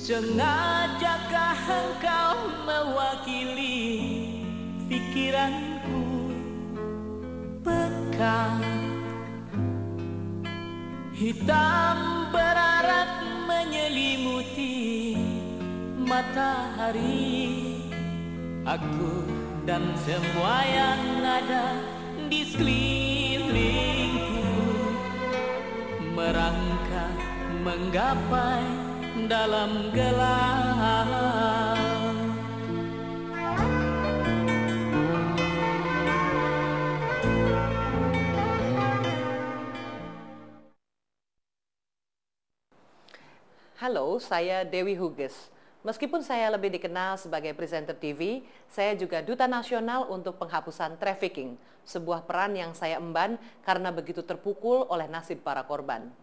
Sengajakah engkau mewakili pikiranku pekat, hitam berarak menyelimuti matahari. Aku dan semua yang ada di sekelilingku merangkak menggapai dalam gelap. Halo, saya Dewi Huges. Meskipun saya lebih dikenal sebagai presenter TV, saya juga duta nasional untuk penghapusan trafficking, sebuah peran yang saya emban karena begitu terpukul oleh nasib para korban.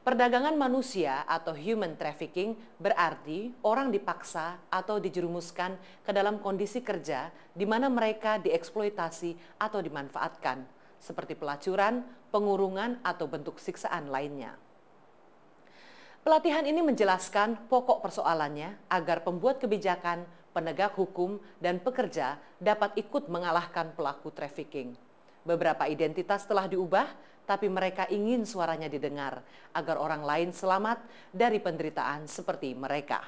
Perdagangan manusia atau human trafficking berarti orang dipaksa atau dijerumuskan ke dalam kondisi kerja di mana mereka dieksploitasi atau dimanfaatkan, seperti pelacuran, pengurungan, atau bentuk siksaan lainnya. Pelatihan ini menjelaskan pokok persoalannya agar pembuat kebijakan, penegak hukum, dan pekerja dapat ikut mengalahkan pelaku trafficking. Beberapa identitas telah diubah, tapi mereka ingin suaranya didengar agar orang lain selamat dari penderitaan seperti mereka.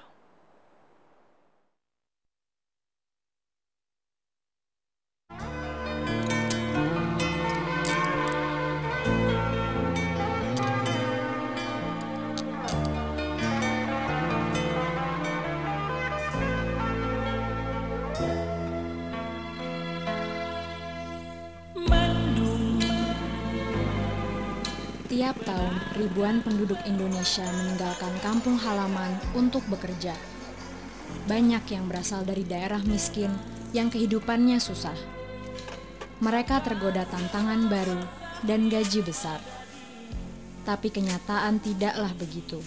Tiap tahun, ribuan penduduk Indonesia meninggalkan kampung halaman untuk bekerja. Banyak yang berasal dari daerah miskin yang kehidupannya susah. Mereka tergoda tantangan baru dan gaji besar. Tapi kenyataan tidaklah begitu.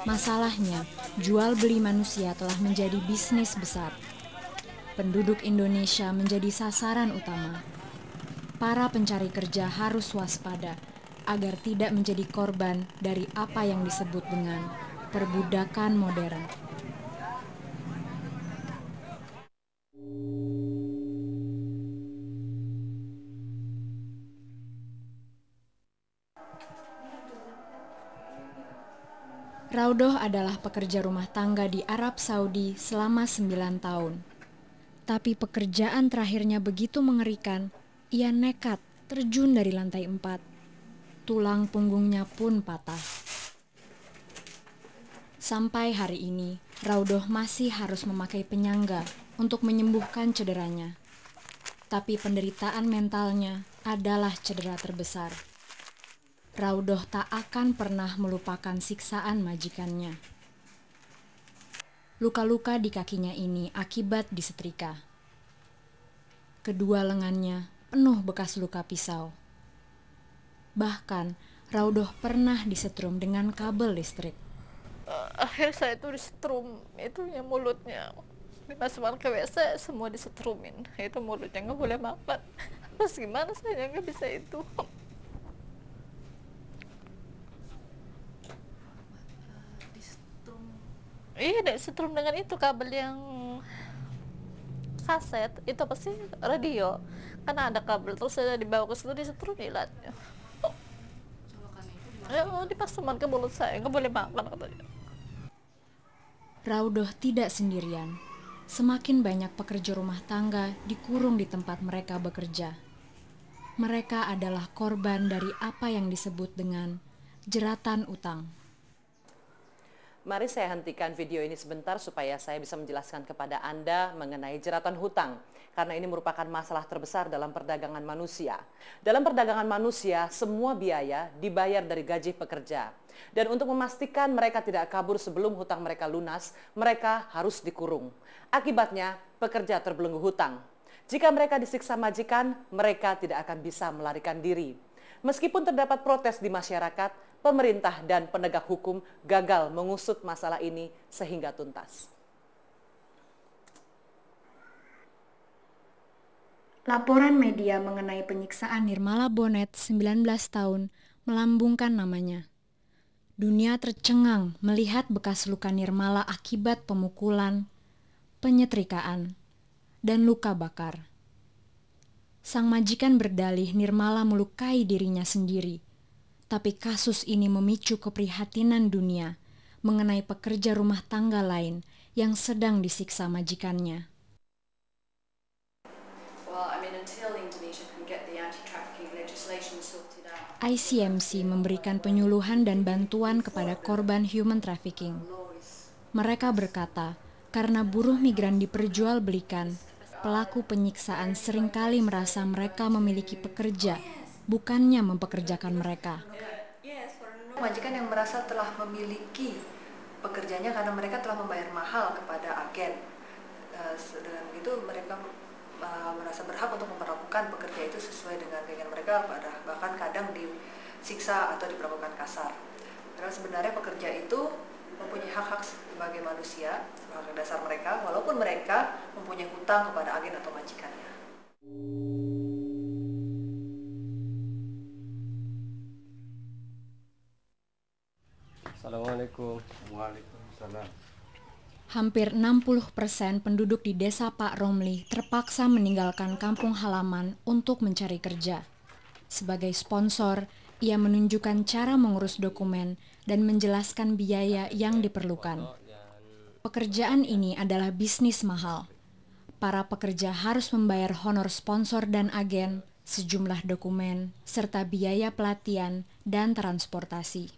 Masalahnya, jual beli manusia telah menjadi bisnis besar. Penduduk Indonesia menjadi sasaran utama. Para pencari kerja harus waspada agar tidak menjadi korban dari apa yang disebut dengan perbudakan modern. Raudoh adalah pekerja rumah tangga di Arab Saudi selama 9 tahun. Tapi pekerjaan terakhirnya begitu mengerikan, ia nekat terjun dari lantai 4. Tulang punggungnya pun patah. Sampai hari ini, Raudoh masih harus memakai penyangga untuk menyembuhkan cederanya. Tapi penderitaan mentalnya adalah cedera terbesar. Raudoh tak akan pernah melupakan siksaan majikannya. Luka-luka di kakinya ini akibat disetrika. Kedua lengannya penuh bekas luka pisau. Bahkan, Raudoh pernah disetrum dengan kabel listrik. Akhirnya saya itu disetrum, itu yang mulutnya. Dimasukkan ke WC, semua disetrumin. Itu mulutnya nggak boleh makan. Terus gimana saya nggak bisa itu? Iya, disetrum dengan itu kabel yang kaset. Itu apa sih? Radio. Karena ada kabel, terus saya dibawa ke situ disetrum ilatnya. Ya, dipasangkan ke mulut saya, nggak boleh makan katanya. Raudoh tidak sendirian. Semakin banyak pekerja rumah tangga dikurung di tempat mereka bekerja. Mereka adalah korban dari apa yang disebut dengan jeratan utang. Mari saya hentikan video ini sebentar supaya saya bisa menjelaskan kepada Anda mengenai jeratan hutang. Karena ini merupakan masalah terbesar dalam perdagangan manusia. Dalam perdagangan manusia, semua biaya dibayar dari gaji pekerja. Dan untuk memastikan mereka tidak kabur sebelum hutang mereka lunas, mereka harus dikurung. Akibatnya, pekerja terbelenggu hutang. Jika mereka disiksa majikan, mereka tidak akan bisa melarikan diri. Meskipun terdapat protes di masyarakat, pemerintah dan penegak hukum gagal mengusut masalah ini sehingga tuntas. Laporan media mengenai penyiksaan Nirmala Bonet, 19 tahun, melambungkan namanya. Dunia tercengang melihat bekas luka Nirmala akibat pemukulan, penyetrikaan, dan luka bakar. Sang majikan berdalih Nirmala melukai dirinya sendiri, tapi kasus ini memicu keprihatinan dunia mengenai pekerja rumah tangga lain yang sedang disiksa majikannya. ICMC memberikan penyuluhan dan bantuan kepada korban human trafficking. Mereka berkata, karena buruh migran diperjualbelikan, pelaku penyiksaan seringkali merasa mereka memiliki pekerja, bukannya mempekerjakan mereka. Majikan yang merasa telah memiliki pekerjanya karena mereka telah membayar mahal kepada agen. Dengan itu mereka merasa berhak untuk memperlakukan pekerja itu sesuai dengan keinginan mereka, bahkan kadang disiksa atau diperlakukan kasar. Karena sebenarnya pekerja itu mempunyai hak-hak sebagai manusia, hak dasar mereka, walaupun mereka mempunyai hutang kepada agen atau majikannya. Assalamualaikum. Waalaikumsalam. Hampir 60% penduduk di desa Pak Romli terpaksa meninggalkan kampung halaman untuk mencari kerja. Sebagai sponsor, ia menunjukkan cara mengurus dokumen dan menjelaskan biaya yang diperlukan. Pekerjaan ini adalah bisnis mahal. Para pekerja harus membayar honor sponsor dan agen, sejumlah dokumen, serta biaya pelatihan dan transportasi.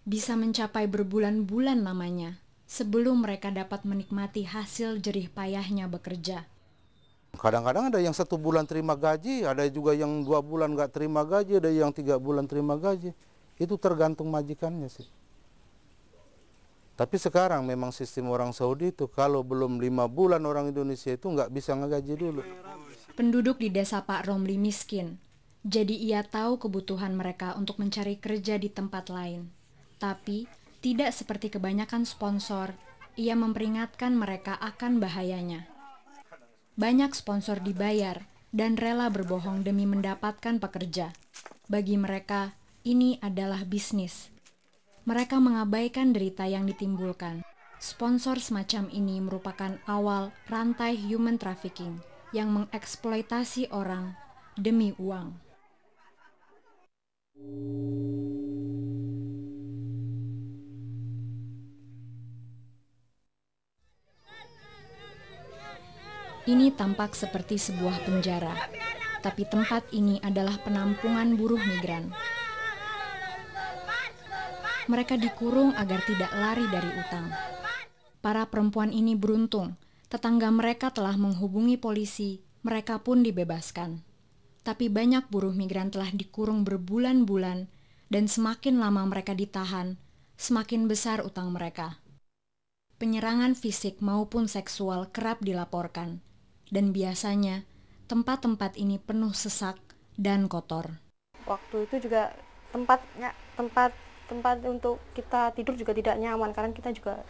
Bisa mencapai berbulan-bulan namanya sebelum mereka dapat menikmati hasil jerih payahnya bekerja. Kadang-kadang ada yang 1 bulan terima gaji, ada juga yang 2 bulan nggak terima gaji, ada yang 3 bulan terima gaji. Itu tergantung majikannya sih. Tapi sekarang memang sistem orang Saudi itu kalau belum 5 bulan orang Indonesia itu nggak bisa ngegaji dulu. Penduduk di desa Pak Romli miskin, jadi ia tahu kebutuhan mereka untuk mencari kerja di tempat lain. Tapi tidak seperti kebanyakan sponsor, ia memperingatkan mereka akan bahayanya. Banyak sponsor dibayar dan rela berbohong demi mendapatkan pekerja. Bagi mereka, ini adalah bisnis. Mereka mengabaikan derita yang ditimbulkan. Sponsor semacam ini merupakan awal rantai human trafficking yang mengeksploitasi orang demi uang. Ini tampak seperti sebuah penjara, tapi tempat ini adalah penampungan buruh migran. Mereka dikurung agar tidak lari dari utang. Para perempuan ini beruntung, tetangga mereka telah menghubungi polisi, mereka pun dibebaskan. Tapi banyak buruh migran telah dikurung berbulan-bulan, dan semakin lama mereka ditahan, semakin besar utang mereka. Penyerangan fisik maupun seksual kerap dilaporkan. Dan biasanya tempat-tempat ini penuh sesak dan kotor. Waktu itu juga tempat untuk kita tidur juga tidak nyaman karena kita juga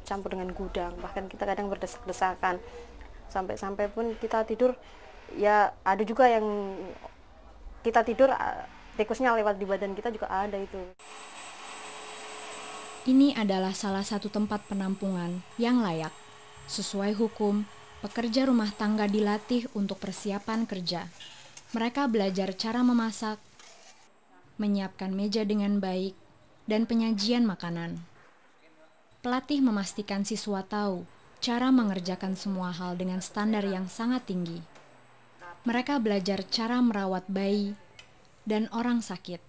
campur dengan gudang, bahkan kita kadang berdesak-desakan. Sampai-sampai pun kita tidur ya ada juga yang kita tidur tikusnya lewat di badan kita juga ada itu. Ini adalah salah satu tempat penampungan yang layak. Sesuai hukum, pekerja rumah tangga dilatih untuk persiapan kerja. Mereka belajar cara memasak, menyiapkan meja dengan baik, dan penyajian makanan. Pelatih memastikan siswa tahu cara mengerjakan semua hal dengan standar yang sangat tinggi. Mereka belajar cara merawat bayi dan orang sakit.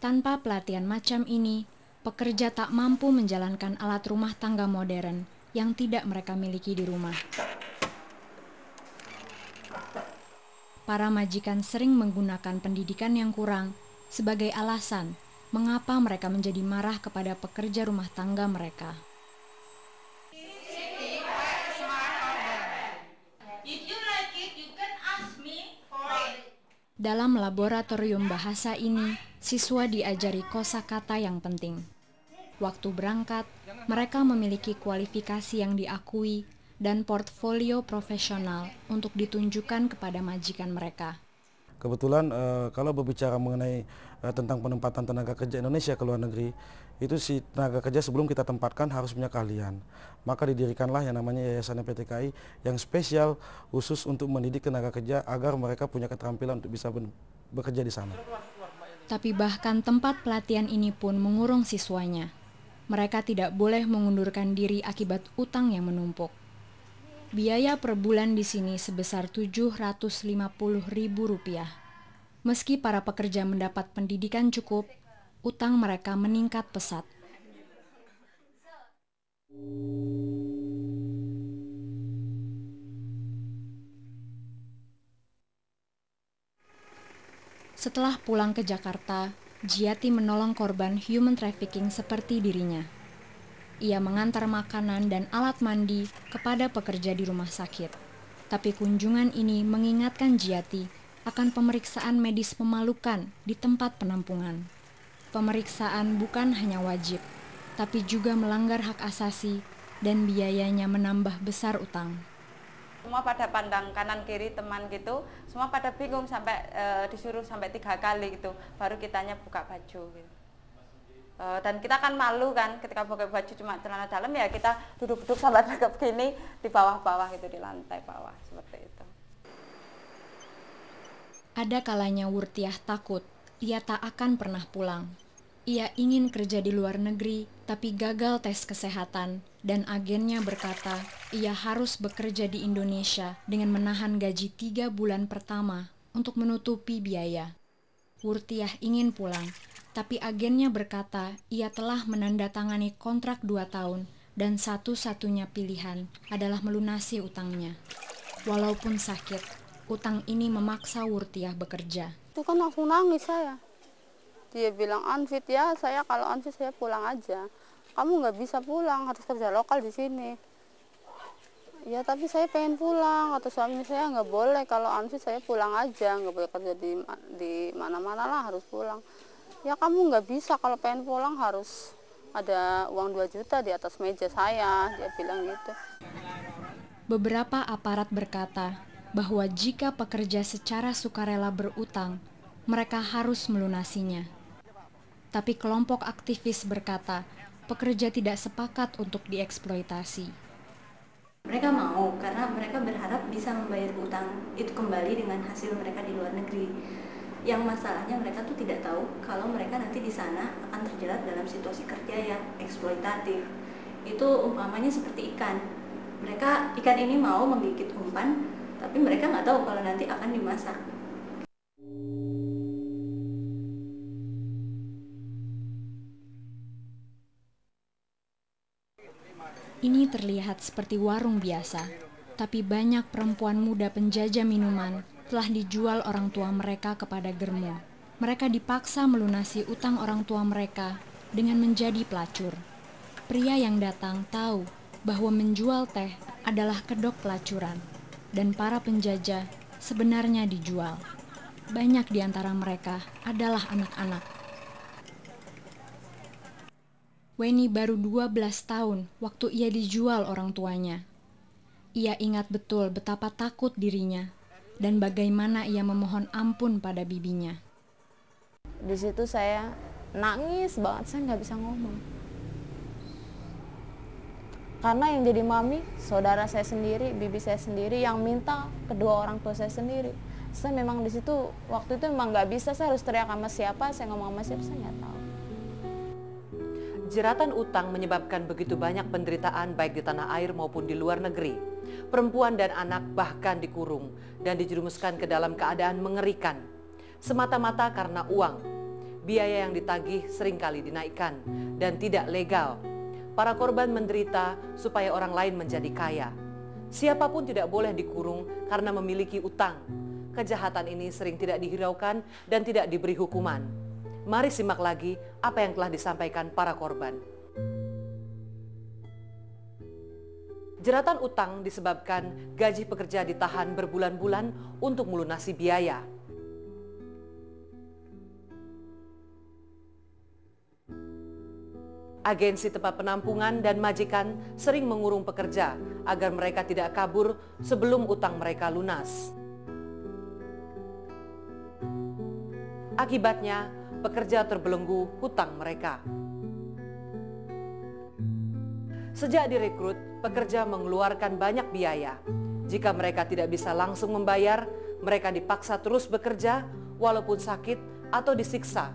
Tanpa pelatihan macam ini, pekerja tak mampu menjalankan alat rumah tangga modern yang tidak mereka miliki di rumah. Para majikan sering menggunakan pendidikan yang kurang sebagai alasan mengapa mereka menjadi marah kepada pekerja rumah tangga mereka. Dalam laboratorium bahasa ini, siswa diajari kosakata yang penting. Waktu berangkat, mereka memiliki kualifikasi yang diakui dan portfolio profesional untuk ditunjukkan kepada majikan mereka. Kebetulan kalau berbicara mengenai tentang penempatan tenaga kerja Indonesia ke luar negeri, itu si tenaga kerja sebelum kita tempatkan harus punya keahlian. Maka didirikanlah yang namanya Yayasan PTKI yang spesial khusus untuk mendidik tenaga kerja agar mereka punya keterampilan untuk bisa bekerja di sana. Tapi bahkan tempat pelatihan ini pun mengurung siswanya. Mereka tidak boleh mengundurkan diri akibat utang yang menumpuk. Biaya per bulan di sini sebesar Rp750.000. Meski para pekerja mendapat pendidikan cukup, utang mereka meningkat pesat. Setelah pulang ke Jakarta, Giati menolong korban human trafficking seperti dirinya. Ia mengantar makanan dan alat mandi kepada pekerja di rumah sakit. Tapi kunjungan ini mengingatkan Giati akan pemeriksaan medis memalukan di tempat penampungan. Pemeriksaan bukan hanya wajib, tapi juga melanggar hak asasi dan biayanya menambah besar utang. Semua pada pandang kanan kiri teman gitu, semua pada bingung sampai disuruh sampai 3 kali gitu, baru kitanya buka baju gitu. Dan kita kan malu kan ketika pakai baju cuma celana dalam, ya kita duduk-duduk sampai dekat begini di bawah-bawah gitu, di lantai bawah seperti itu. Ada kalanya Wurtiah takut ia tak akan pernah pulang. Ia ingin kerja di luar negeri tapi gagal tes kesehatan dan agennya berkata ia harus bekerja di Indonesia dengan menahan gaji 3 bulan pertama untuk menutupi biaya. Wurtiah ingin pulang, tapi agennya berkata ia telah menandatangani kontrak 2 tahun dan satu-satunya pilihan adalah melunasi utangnya. Walaupun sakit, utang ini memaksa Wurtiah bekerja. Itu kan langsung nangis saya. Dia bilang, "Unfit ya, saya kalau unfit saya pulang aja. Kamu nggak bisa pulang, harus kerja lokal di sini." Ya tapi saya pengen pulang, atau suami saya nggak boleh, kalau unfit saya pulang aja, nggak boleh kerja di mana-mana lah, harus pulang. Ya kamu nggak bisa, kalau pengen pulang harus ada uang 2 juta di atas meja saya, dia bilang gitu. Beberapa aparat berkata bahwa jika pekerja secara sukarela berutang, mereka harus melunasinya. Tapi kelompok aktivis berkata, pekerja tidak sepakat untuk dieksploitasi. Mereka mau karena mereka berharap bisa membayar utang itu kembali dengan hasil mereka di luar negeri. Yang masalahnya mereka tuh tidak tahu kalau mereka nanti di sana akan terjerat dalam situasi kerja yang eksploitatif. Itu umpamanya seperti ikan. Ikan ini mau menggigit umpan, tapi mereka nggak tahu kalau nanti akan dimasak. Ini terlihat seperti warung biasa, tapi banyak perempuan muda penjajah minuman telah dijual orang tua mereka kepada germo. Mereka dipaksa melunasi utang orang tua mereka dengan menjadi pelacur. Pria yang datang tahu bahwa menjual teh adalah kedok pelacuran, dan para penjajah sebenarnya dijual. Banyak di antara mereka adalah anak-anak. Weni baru 12 tahun waktu ia dijual orang tuanya. Ia ingat betul betapa takut dirinya dan bagaimana ia memohon ampun pada bibinya. Di situ saya nangis banget, saya nggak bisa ngomong. Karena yang jadi mami, saudara saya sendiri, bibi saya sendiri, yang minta kedua orang tua saya sendiri. Saya memang di situ waktu itu memang nggak bisa, saya harus teriak sama siapa, saya ngomong sama siapa, saya nggak tahu. Jeratan utang menyebabkan begitu banyak penderitaan baik di tanah air maupun di luar negeri. Perempuan dan anak bahkan dikurung dan dijerumuskan ke dalam keadaan mengerikan. Semata-mata karena uang. Biaya yang ditagih seringkali dinaikkan dan tidak legal. Para korban menderita supaya orang lain menjadi kaya. Siapapun tidak boleh dikurung karena memiliki utang. Kejahatan ini sering tidak dihiraukan dan tidak diberi hukuman. Mari simak lagi apa yang telah disampaikan para korban. Jeratan utang disebabkan gaji pekerja ditahan berbulan-bulan untuk melunasi biaya. Agensi tempat penampungan dan majikan sering mengurung pekerja agar mereka tidak kabur sebelum utang mereka lunas. Akibatnya, pekerja terbelenggu hutang mereka. Sejak direkrut, pekerja mengeluarkan banyak biaya. Jika mereka tidak bisa langsung membayar, mereka dipaksa terus bekerja walaupun sakit atau disiksa.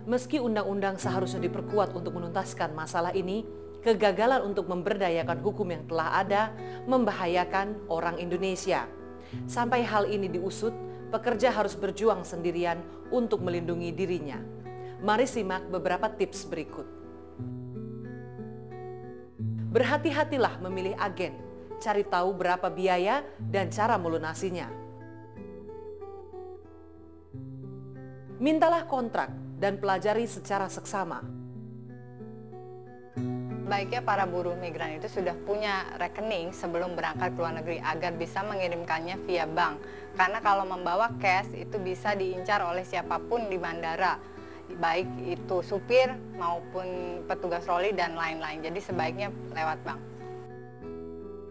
Meski undang-undang seharusnya diperkuat untuk menuntaskan masalah ini, kegagalan untuk memberdayakan hukum yang telah ada membahayakan orang Indonesia. Sampai hal ini diusut, pekerja harus berjuang sendirian untuk melindungi dirinya. Mari simak beberapa tips berikut. Berhati-hatilah memilih agen, cari tahu berapa biaya dan cara melunasinya. Mintalah kontrak dan pelajari secara seksama. Baiknya para buruh migran itu sudah punya rekening sebelum berangkat ke luar negeri agar bisa mengirimkannya via bank. Karena kalau membawa cash itu bisa diincar oleh siapapun di bandara, baik itu supir maupun petugas roli dan lain-lain. Jadi sebaiknya lewat bank.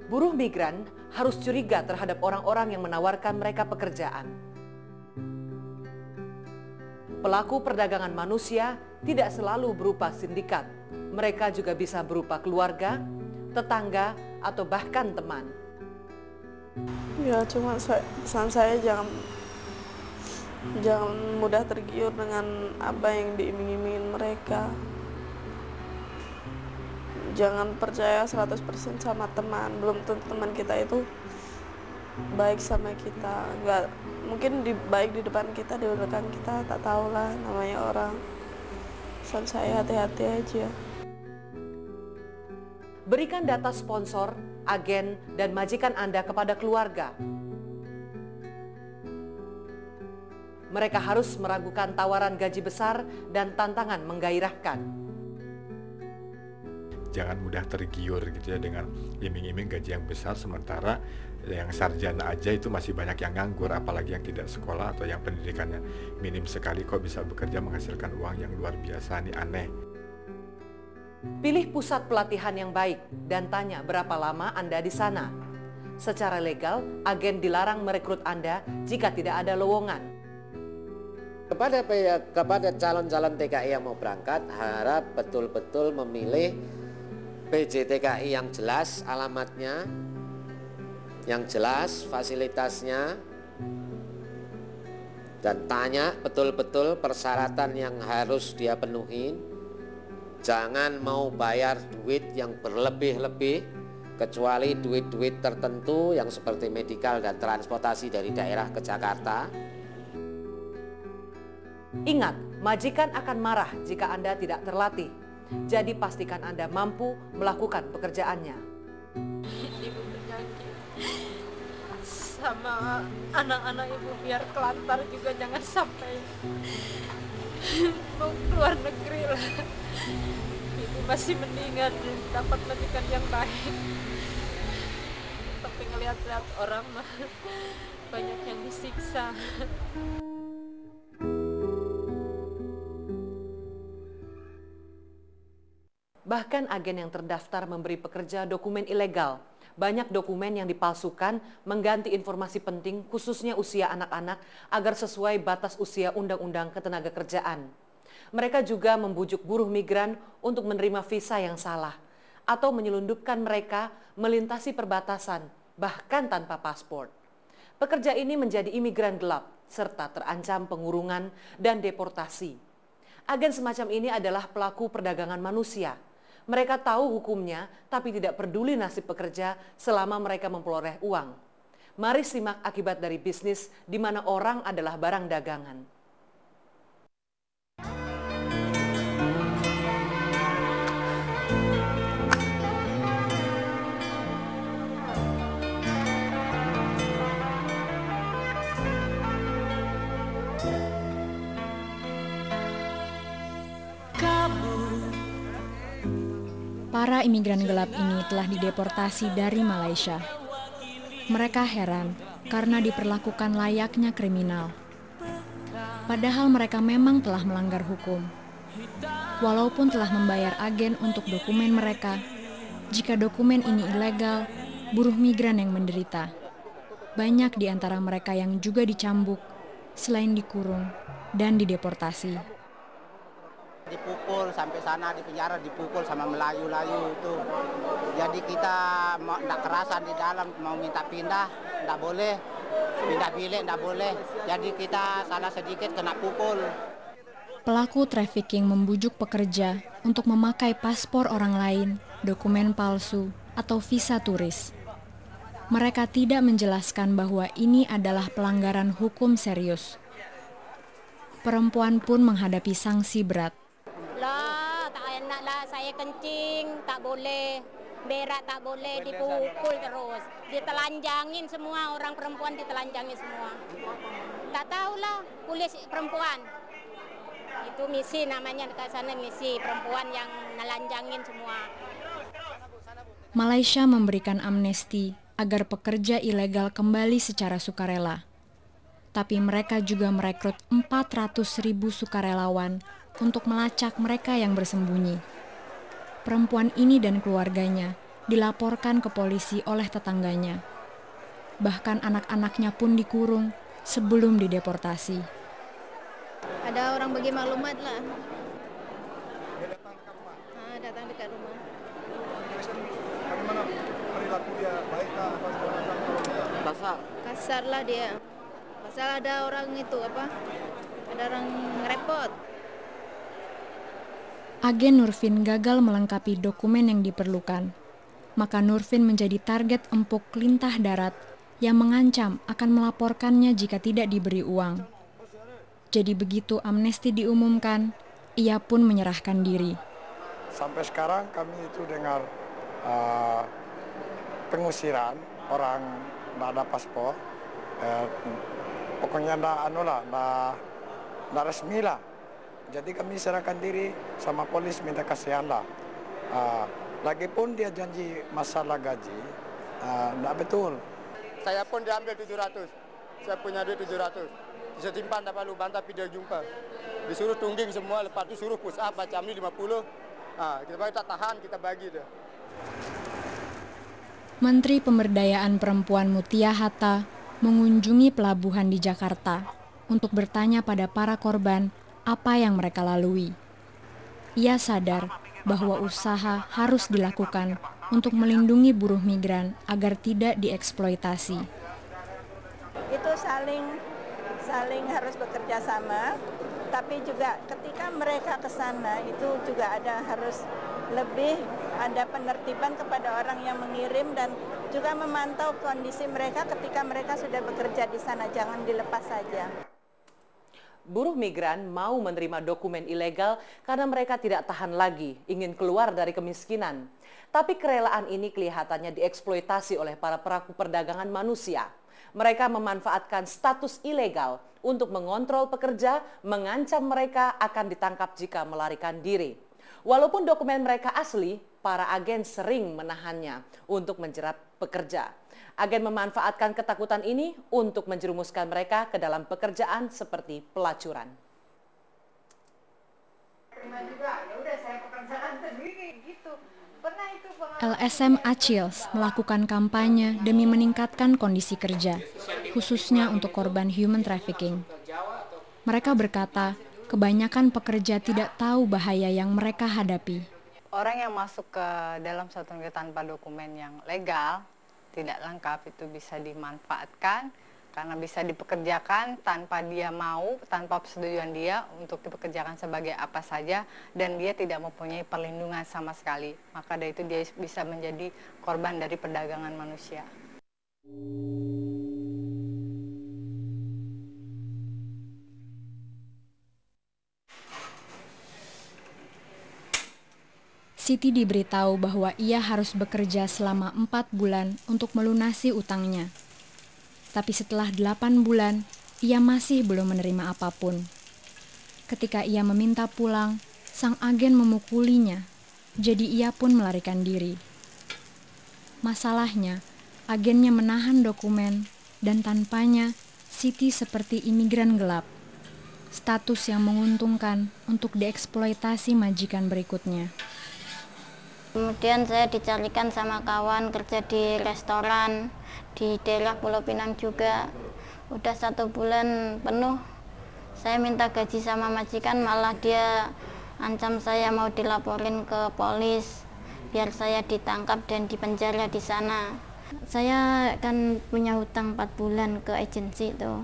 Buruh migran harus curiga terhadap orang-orang yang menawarkan mereka pekerjaan. Pelaku perdagangan manusia tidak selalu berupa sindikat. Mereka juga bisa berupa keluarga, tetangga, atau bahkan teman. Ya, cuma pesan saya jangan mudah tergiur dengan apa yang diiming-imingin mereka. Jangan percaya 100% sama teman. Belum tentu teman kita itu baik sama kita. Enggak, mungkin baik di depan kita, di belakang kita, tak tahulah namanya orang. Pesan saya hati-hati aja. Berikan data sponsor, agen, dan majikan Anda kepada keluarga. Mereka harus meragukan tawaran gaji besar dan tantangan menggairahkan. Jangan mudah tergiur gitu ya dengan iming-iming gaji yang besar, sementara yang sarjana aja itu masih banyak yang nganggur, apalagi yang tidak sekolah atau yang pendidikannya minim sekali kok bisa bekerja menghasilkan uang yang luar biasa, ini aneh. Pilih pusat pelatihan yang baik dan tanya berapa lama Anda di sana. Secara legal, agen dilarang merekrut Anda jika tidak ada lowongan. Kepada calon-calon TKI yang mau berangkat, harap betul-betul memilih PJTKI yang jelas alamatnya, yang jelas fasilitasnya, dan tanya betul-betul persyaratan yang harus dia penuhi. Jangan mau bayar duit yang berlebih-lebih, kecuali duit-duit tertentu yang seperti medikal dan transportasi dari daerah ke Jakarta. Ingat, majikan akan marah jika Anda tidak terlatih. Jadi pastikan Anda mampu melakukan pekerjaannya. Ibu berjanji sama anak-anak ibu biar kelantar juga jangan sampai mau keluar negeri lah. Ibu masih mendingan dapat majikan yang baik. Tapi ngeliat-liat orang mah banyak yang disiksa. Bahkan agen yang terdaftar memberi pekerja dokumen ilegal. Banyak dokumen yang dipalsukan mengganti informasi penting khususnya usia anak-anak agar sesuai batas usia Undang-Undang Ketenagakerjaan. Mereka juga membujuk buruh migran untuk menerima visa yang salah atau menyelundupkan mereka melintasi perbatasan bahkan tanpa paspor. Pekerja ini menjadi imigran gelap serta terancam pengurungan dan deportasi. Agen semacam ini adalah pelaku perdagangan manusia. Mereka tahu hukumnya, tapi tidak peduli nasib pekerja selama mereka memperoleh uang. Mari simak akibat dari bisnis di mana orang adalah barang dagangan. Para imigran gelap ini telah dideportasi dari Malaysia. Mereka heran karena diperlakukan layaknya kriminal. Padahal mereka memang telah melanggar hukum. Walaupun telah membayar agen untuk dokumen mereka, jika dokumen ini ilegal, buruh migran yang menderita. Banyak di antara mereka yang juga dicambuk, selain dikurung dan dideportasi. Dipukul sampai sana di penjara, dipukul sama Melayu-Layu itu. Jadi kita tidak kerasan di dalam, mau minta pindah, tidak boleh. Pindah bilik, tidak boleh. Jadi kita salah sedikit kena pukul. Pelaku trafficking membujuk pekerja untuk memakai paspor orang lain, dokumen palsu, atau visa turis. Mereka tidak menjelaskan bahwa ini adalah pelanggaran hukum serius. Perempuan pun menghadapi sanksi berat. Lah, tak enak lah, saya kencing, tak boleh, berak tak boleh, dipukul terus, ditelanjangin semua, orang perempuan ditelanjangin semua. Tak tahulah, polisi perempuan. Itu misi namanya dekat sana, misi perempuan yang nelanjangin semua. Malaysia memberikan amnesti agar pekerja ilegal kembali secara sukarela. Tapi mereka juga merekrut 400.000 sukarelawan untuk melacak mereka yang bersembunyi. Perempuan ini dan keluarganya dilaporkan ke polisi oleh tetangganya. Bahkan anak-anaknya pun dikurung sebelum dideportasi. Ada orang bagi maklumat lah. Datang dekat rumah. Bagaimana perilaku dia? Baikkah apa segala macam? Kasar. Kasar lah dia. Pasal ada orang itu apa? Ada orang ngerepot. Agen Nurfin gagal melengkapi dokumen yang diperlukan. Maka Nurfin menjadi target empuk lintah darat yang mengancam akan melaporkannya jika tidak diberi uang. Jadi begitu amnesti diumumkan, ia pun menyerahkan diri. Sampai sekarang kami itu dengar pengusiran orang tidak ada paspor. Pokoknya tidak resmi lah. Jadi kami serahkan diri sama polis minta kasihan lah. Lagipun dia janji masalah gaji, tidak betul. Saya pun diambil 700, saya punya duit 700. Bisa simpan dapat lubang tapi dia jumpa. Disuruh tungging semua, lepas itu suruh push up macam ini 50. Kita tahan, kita bagi dia. Menteri Pemberdayaan Perempuan Mutia Hatta mengunjungi pelabuhan di Jakarta untuk bertanya pada para korban apa yang mereka lalui. Ia sadar bahwa usaha harus dilakukan untuk melindungi buruh migran agar tidak dieksploitasi. Itu saling harus bekerja sama, tapi juga ketika mereka ke sana itu juga harus lebih ada penertiban kepada orang yang mengirim dan juga memantau kondisi mereka ketika mereka sudah bekerja di sana, jangan dilepas saja. Buruh migran mau menerima dokumen ilegal karena mereka tidak tahan lagi, ingin keluar dari kemiskinan. Tapi kerelaan ini kelihatannya dieksploitasi oleh para pelaku perdagangan manusia. Mereka memanfaatkan status ilegal untuk mengontrol pekerja, mengancam mereka akan ditangkap jika melarikan diri. Walaupun dokumen mereka asli, para agen sering menahannya untuk menjerat pekerja. Agen memanfaatkan ketakutan ini untuk menjerumuskan mereka ke dalam pekerjaan seperti pelacuran. LSM Achilles melakukan kampanye demi meningkatkan kondisi kerja, khususnya untuk korban human trafficking. Mereka berkata, kebanyakan pekerja tidak tahu bahaya yang mereka hadapi. Orang yang masuk ke dalam suatu negeri tanpa dokumen yang legal, tidak lengkap, itu bisa dimanfaatkan karena bisa dipekerjakan tanpa dia mau, tanpa persetujuan dia untuk dipekerjakan sebagai apa saja dan dia tidak mempunyai perlindungan sama sekali. Maka dari itu dia bisa menjadi korban dari perdagangan manusia. Siti diberitahu bahwa ia harus bekerja selama 4 bulan untuk melunasi utangnya. Tapi setelah 8 bulan, ia masih belum menerima apapun. Ketika ia meminta pulang, sang agen memukulinya, jadi ia pun melarikan diri. Masalahnya, agennya menahan dokumen dan tanpanya, Siti seperti imigran gelap. Status yang menguntungkan untuk dieksploitasi majikan berikutnya. Kemudian saya dicarikan sama kawan kerja di restoran di daerah Pulau Pinang juga. Udah 1 bulan penuh saya minta gaji sama majikan, malah dia ancam saya mau dilaporin ke polis biar saya ditangkap dan dipenjara di sana. Saya kan punya hutang 4 bulan ke agensi itu.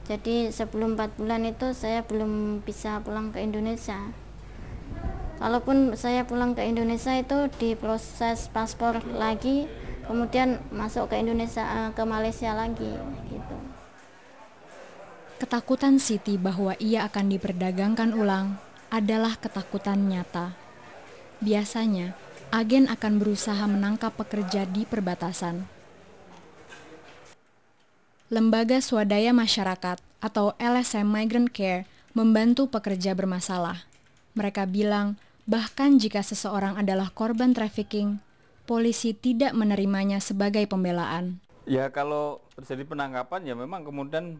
Jadi sebelum 4 bulan itu saya belum bisa pulang ke Indonesia. Kalaupun saya pulang ke Indonesia itu diproses paspor lagi, kemudian masuk ke Indonesia, ke Malaysia lagi gitu. Ketakutan Siti bahwa ia akan diperdagangkan ulang adalah ketakutan nyata. Biasanya, agen akan berusaha menangkap pekerja di perbatasan. Lembaga Swadaya Masyarakat atau LSM Migrant Care membantu pekerja bermasalah. Mereka bilang, bahkan jika seseorang adalah korban trafficking, polisi tidak menerimanya sebagai pembelaan. Ya kalau terjadi penangkapan ya memang kemudian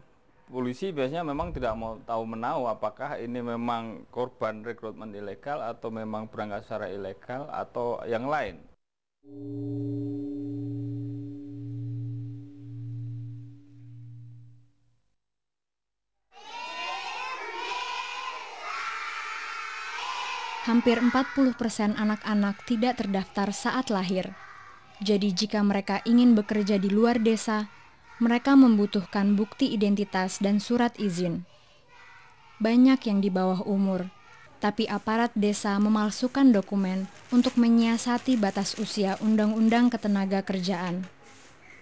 polisi biasanya memang tidak mau tahu menau apakah ini memang korban rekrutmen ilegal atau memang berangkat secara ilegal atau yang lain. Hampir 40% anak-anak tidak terdaftar saat lahir. Jadi jika mereka ingin bekerja di luar desa, mereka membutuhkan bukti identitas dan surat izin. Banyak yang di bawah umur, tapi aparat desa memalsukan dokumen untuk menyiasati batas usia Undang-Undang Ketenagakerjaan.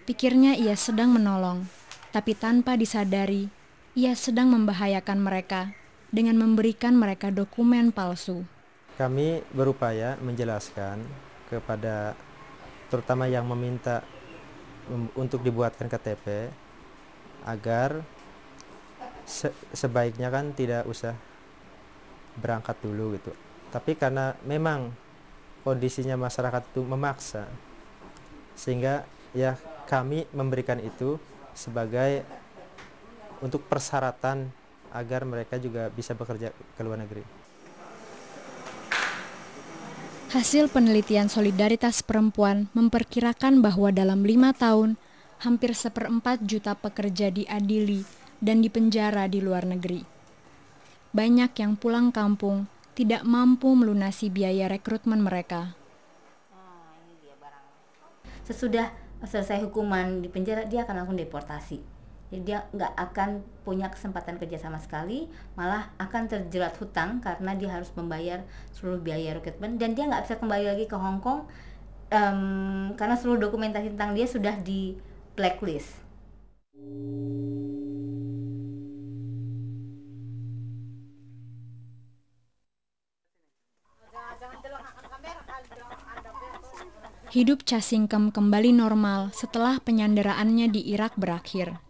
Pikirnya ia sedang menolong, tapi tanpa disadari, ia sedang membahayakan mereka dengan memberikan mereka dokumen palsu. Kami berupaya menjelaskan kepada terutama yang meminta untuk dibuatkan KTP agar sebaiknya kan tidak usah berangkat dulu gitu. Tapi karena memang kondisinya masyarakat itu memaksa, sehingga ya kami memberikan itu sebagai untuk persyaratan agar mereka juga bisa bekerja ke luar negeri. Hasil penelitian Solidaritas Perempuan memperkirakan bahwa dalam 5 tahun, hampir 1/4 juta pekerja diadili dan dipenjara di luar negeri. Banyak yang pulang kampung tidak mampu melunasi biaya rekrutmen mereka. Sesudah selesai hukuman di penjara, dia akan langsung deportasi. Jadi dia nggak akan punya kesempatan kerja sama sekali, malah akan terjerat hutang karena dia harus membayar seluruh biaya rekrutmen dan dia nggak bisa kembali lagi ke Hong Kong karena seluruh dokumentasi tentang dia sudah di blacklist. Hidup Cha Singkem kembali normal setelah penyanderaannya di Irak berakhir.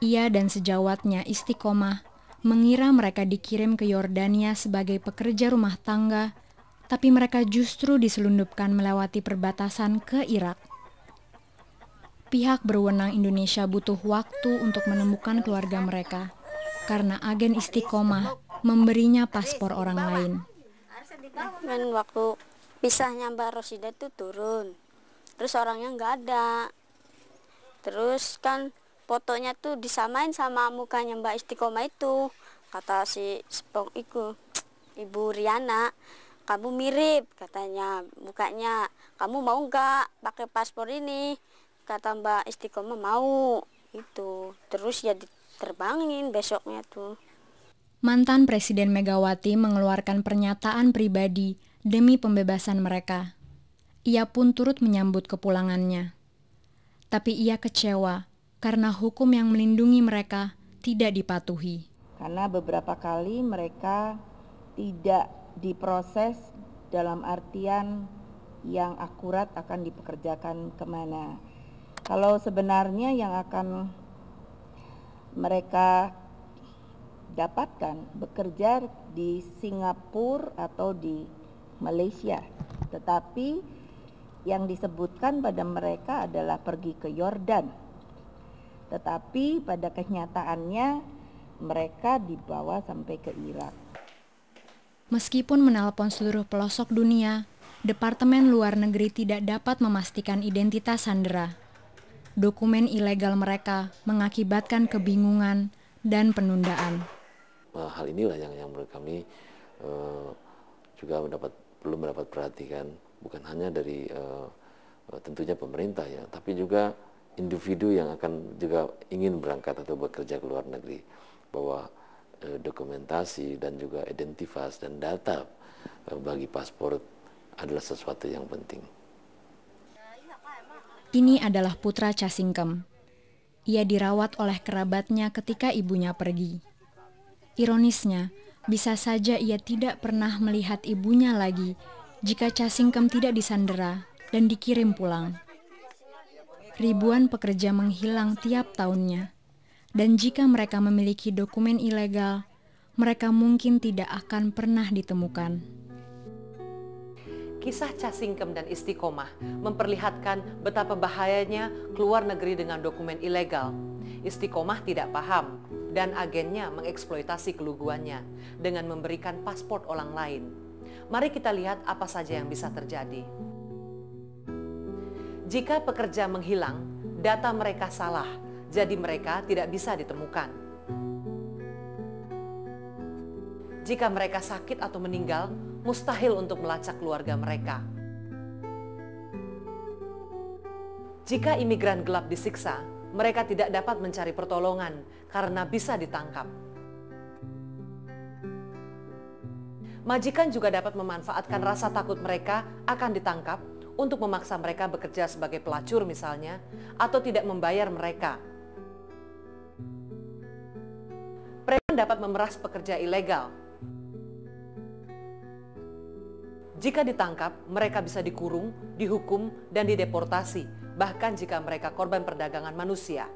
Ia dan sejawatnya Istiqomah mengira mereka dikirim ke Yordania sebagai pekerja rumah tangga, tapi mereka justru diselundupkan melewati perbatasan ke Irak. Pihak berwenang Indonesia butuh waktu untuk menemukan keluarga mereka, karena agen Istiqomah memberinya paspor orang lain. Kan waktu pisahnya Mbak Rosida itu turun, terus orangnya nggak ada, terus kan fotonya tuh disamain sama mukanya Mbak Istiqomah itu. Kata si Spong itu, Ibu Riana, kamu mirip katanya mukanya, kamu mau nggak pakai paspor ini? Kata Mbak Istiqomah mau. Itu terus ya diterbangin besoknya tuh. Mantan Presiden Megawati mengeluarkan pernyataan pribadi demi pembebasan mereka. Ia pun turut menyambut kepulangannya. Tapi ia kecewa karena hukum yang melindungi mereka tidak dipatuhi. Karena beberapa kali mereka tidak diproses dalam artian yang akurat akan dipekerjakan kemana. Kalau sebenarnya yang akan mereka dapatkan bekerja di Singapura atau di Malaysia, tetapi yang disebutkan pada mereka adalah pergi ke Yordan. Tetapi pada kenyataannya mereka dibawa sampai ke Irak. Meskipun menelpon seluruh pelosok dunia, Departemen Luar Negeri tidak dapat memastikan identitas sandera. dokumen ilegal mereka mengakibatkan kebingungan dan penundaan. Hal inilah yang menurut kami juga perlu mendapat perhatian, bukan hanya dari tentunya pemerintah ya, tapi juga individu yang akan juga ingin berangkat atau bekerja ke luar negeri, bahwa dokumentasi dan juga identitas dan data bagi paspor adalah sesuatu yang penting. Ini adalah putra Casingkem. Ia dirawat oleh kerabatnya ketika ibunya pergi. Ironisnya, bisa saja ia tidak pernah melihat ibunya lagi jika Casingkem tidak disandera dan dikirim pulang. Ribuan pekerja menghilang tiap tahunnya, dan jika mereka memiliki dokumen ilegal, mereka mungkin tidak akan pernah ditemukan. Kisah Casingkem dan Istiqomah memperlihatkan betapa bahayanya keluar negeri dengan dokumen ilegal. Istiqomah tidak paham dan agennya mengeksploitasi keluguannya dengan memberikan paspor orang lain. Mari kita lihat apa saja yang bisa terjadi. Jika pekerja menghilang, data mereka salah, jadi mereka tidak bisa ditemukan. Jika mereka sakit atau meninggal, mustahil untuk melacak keluarga mereka. Jika imigran gelap disiksa, mereka tidak dapat mencari pertolongan karena bisa ditangkap. Majikan juga dapat memanfaatkan rasa takut mereka akan ditangkap untuk memaksa mereka bekerja sebagai pelacur misalnya, atau tidak membayar mereka. Preman dapat memeras pekerja ilegal. Jika ditangkap, mereka bisa dikurung, dihukum, dan dideportasi, bahkan jika mereka korban perdagangan manusia.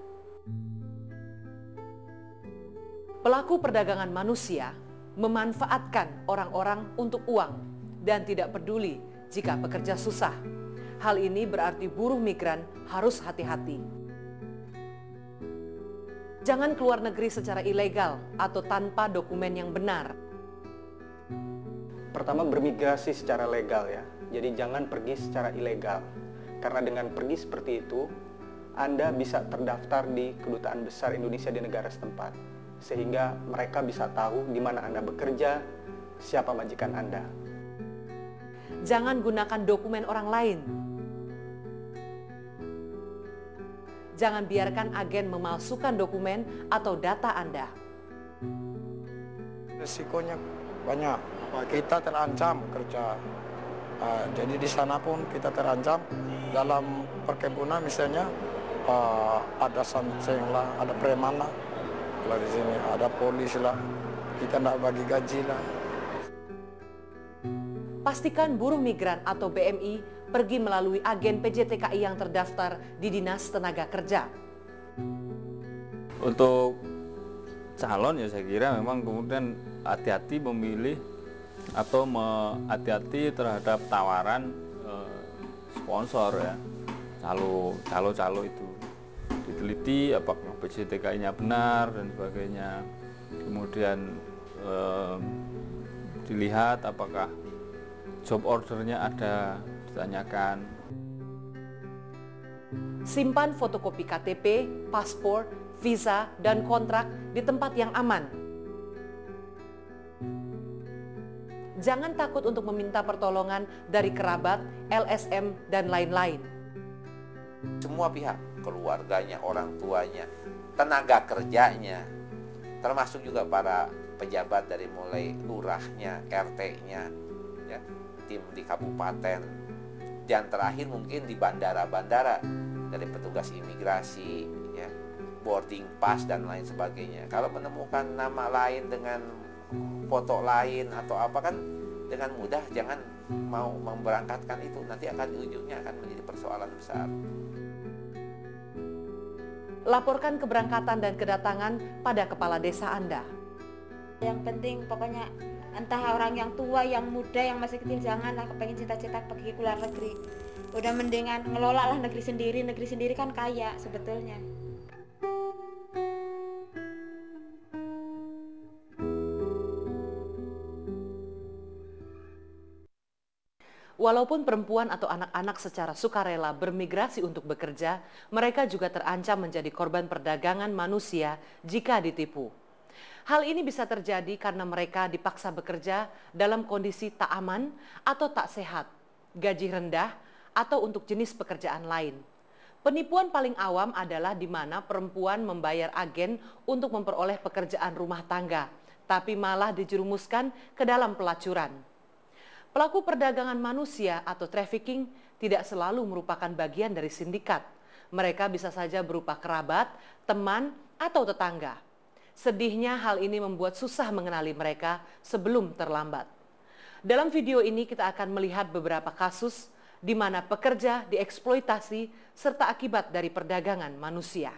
Pelaku perdagangan manusia memanfaatkan orang-orang untuk uang dan tidak peduli jika pekerja susah. Hal ini berarti buruh migran harus hati-hati. Jangan keluar negeri secara ilegal atau tanpa dokumen yang benar. Pertama, bermigrasi secara legal ya. Jadi jangan pergi secara ilegal. Karena dengan pergi seperti itu, Anda bisa terdaftar di Kedutaan Besar Indonesia di negara setempat. Sehingga mereka bisa tahu di mana Anda bekerja, siapa majikan Anda. Jangan gunakan dokumen orang lain. Jangan biarkan agen memalsukan dokumen atau data Anda. Risikonya banyak. Kita terancam kerja. Jadi di sana pun kita terancam. Dalam perkebunan misalnya ada sanceng lah, ada preman lah. Kalau di sini ada polis lah. Kita tidak bagi gaji lah. Pastikan buruh migran atau BMI pergi melalui agen PJTKI yang terdaftar di Dinas Tenaga Kerja. Untuk calon ya saya kira memang kemudian hati-hati memilih atau hati-hati terhadap tawaran sponsor ya, calo itu diteliti apakah PJTKI-nya benar dan sebagainya, kemudian dilihat apakah job ordernya ada, ditanyakan. Simpan fotokopi KTP, paspor, visa, dan kontrak di tempat yang aman. Jangan takut untuk meminta pertolongan dari kerabat, LSM, dan lain-lain. Semua pihak, keluarganya, orang tuanya, tenaga kerjanya, termasuk juga para pejabat dari mulai lurahnya, RT-nya, ya, tim di kabupaten, dan terakhir mungkin di bandara-bandara dari petugas imigrasi, ya, boarding pass dan lain sebagainya. Kalau menemukan nama lain dengan foto lain atau apa kan dengan mudah jangan mau memberangkatkan itu, nanti akan ujungnya akan menjadi persoalan besar. Laporkan keberangkatan dan kedatangan pada kepala desa Anda. Yang penting pokoknya entah orang yang tua, yang muda, yang masih kecil, janganlah kepengen cita-cita pergi ke luar negeri. Udah mendingan ngelola lah negeri sendiri kan kaya sebetulnya. Walaupun perempuan atau anak-anak secara sukarela bermigrasi untuk bekerja, mereka juga terancam menjadi korban perdagangan manusia jika ditipu. Hal ini bisa terjadi karena mereka dipaksa bekerja dalam kondisi tak aman atau tak sehat, gaji rendah, atau untuk jenis pekerjaan lain. Penipuan paling awam adalah di mana perempuan membayar agen untuk memperoleh pekerjaan rumah tangga, tapi malah dijerumuskan ke dalam pelacuran. Pelaku perdagangan manusia atau trafficking tidak selalu merupakan bagian dari sindikat. Mereka bisa saja berupa kerabat, teman, atau tetangga. Sedihnya hal ini membuat susah mengenali mereka sebelum terlambat. Dalam video ini kita akan melihat beberapa kasus di mana pekerja dieksploitasi serta akibat dari perdagangan manusia.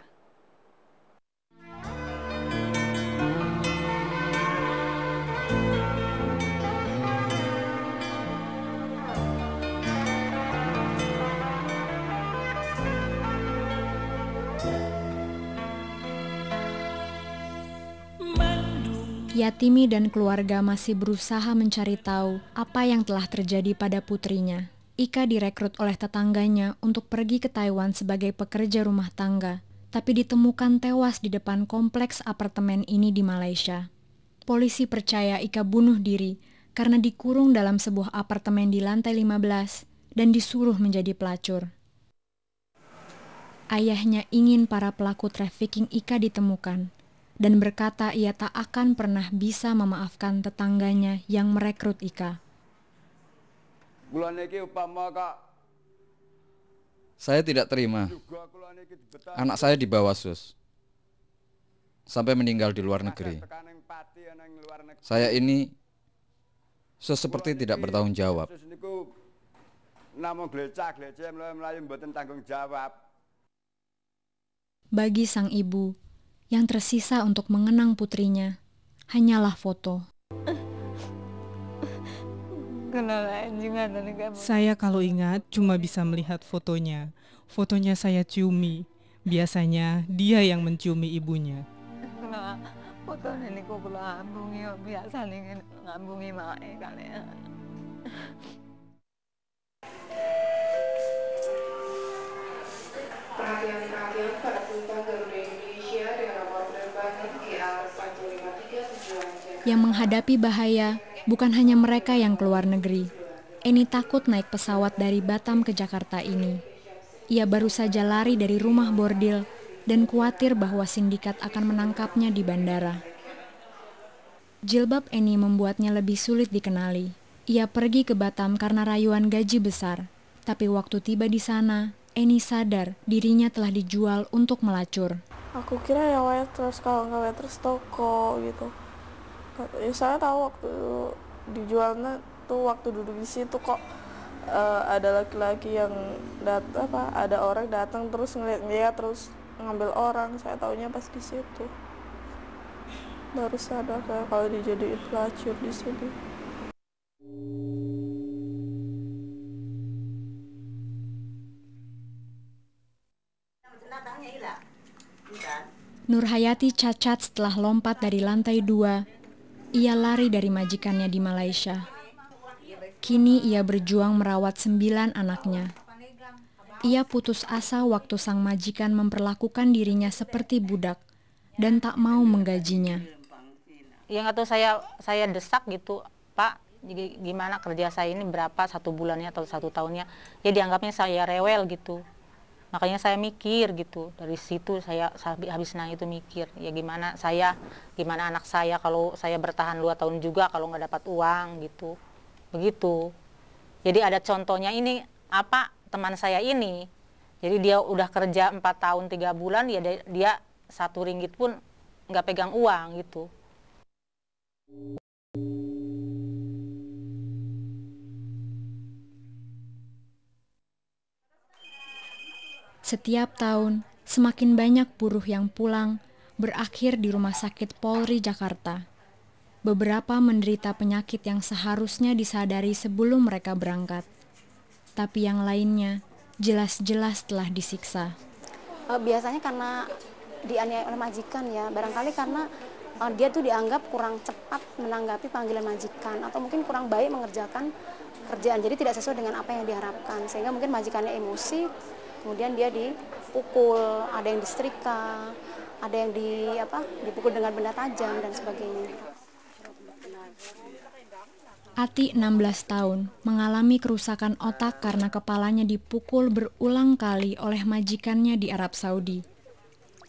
Yatimi dan keluarga masih berusaha mencari tahu apa yang telah terjadi pada putrinya. Ika direkrut oleh tetangganya untuk pergi ke Taiwan sebagai pekerja rumah tangga, tapi ditemukan tewas di depan kompleks apartemen ini di Malaysia. Polisi percaya Ika bunuh diri karena dikurung dalam sebuah apartemen di lantai 15 dan disuruh menjadi pelacur. Ayahnya ingin para pelaku trafficking Ika ditemukan dan berkata ia tak akan pernah bisa memaafkan tetangganya yang merekrut Ika. Saya tidak terima. Anak saya dibawa sus sampai meninggal di luar negeri. Saya ini seperti tidak bertanggung jawab. Bagi sang ibu, yang tersisa untuk mengenang putrinya hanyalah foto. Saya kalau ingat cuma bisa melihat fotonya. Fotonya saya ciumi. Biasanya dia yang menciumi ibunya. Perhatian pada penumpang Garuda Indonesia dengan nomor penerbangan Yang menghadapi bahaya bukan hanya mereka yang keluar negeri. Eni takut naik pesawat dari Batam ke Jakarta ini. Ia baru saja lari dari rumah bordil dan khawatir bahwa sindikat akan menangkapnya di bandara. Jilbab Eni membuatnya lebih sulit dikenali. Ia pergi ke Batam karena rayuan gaji besar. Tapi waktu tiba di sana, Eni sadar dirinya telah dijual untuk melacur. Aku kira ya waitress, kalau nggak waitress toko gitu. Ya saya tahu waktu dijualnya tuh waktu duduk di situ kok ada laki-laki yang ada orang datang terus ngeliat dia terus ngambil orang. Saya taunya pas di situ. Baru sadar kalau dijadiin pelacur di sini. Nurhayati cacat setelah lompat dari lantai 2. Ia lari dari majikannya di Malaysia. Kini ia berjuang merawat 9 anaknya. Ia putus asa waktu sang majikan memperlakukan dirinya seperti budak dan tak mau menggajinya. Ya nggak tahu saya desak gitu, Pak, gimana kerja saya ini berapa 1 bulannya atau 1 tahunnya. Ya dianggapnya saya rewel gitu. Makanya saya mikir gitu, dari situ saya habis itu mikir, ya gimana anak saya kalau saya bertahan 2 tahun juga kalau nggak dapat uang gitu, begitu. Jadi ada contohnya ini, teman saya ini, jadi dia udah kerja 4 tahun 3 bulan, ya dia 1 ringgit pun nggak pegang uang gitu. Setiap tahun, semakin banyak buruh yang pulang berakhir di Rumah Sakit Polri Jakarta. Beberapa menderita penyakit yang seharusnya disadari sebelum mereka berangkat. Tapi yang lainnya jelas-jelas telah disiksa. Biasanya karena dianiaya oleh majikan ya, barangkali karena dia tuh dianggap kurang cepat menanggapi panggilan majikan atau mungkin kurang baik mengerjakan kerjaan, jadi tidak sesuai dengan apa yang diharapkan, sehingga mungkin majikannya emosi, kemudian dia dipukul, ada yang disetrika, ada yang dipukul dengan benda tajam dan sebagainya. Ati 16 tahun mengalami kerusakan otak karena kepalanya dipukul berulang kali oleh majikannya di Arab Saudi.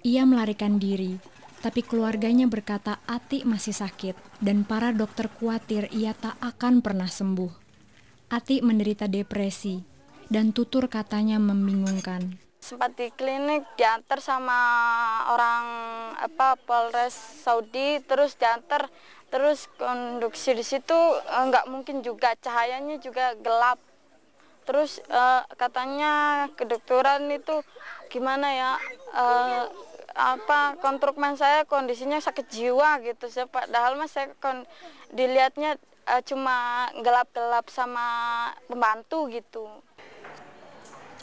Ia melarikan diri, tapi keluarganya berkata Ati masih sakit dan para dokter khawatir ia tak akan pernah sembuh. Ati menderita depresi dan tutur katanya membingungkan. Sempat di klinik diantar sama orang Polres Saudi, terus diantar, terus kondisi di situ nggak mungkin juga, cahayanya juga gelap. Terus katanya kedokteran itu gimana ya, kontrukmen saya kondisinya sakit jiwa gitu. Padahal mas saya dilihatnya cuma gelap-gelap sama pembantu gitu.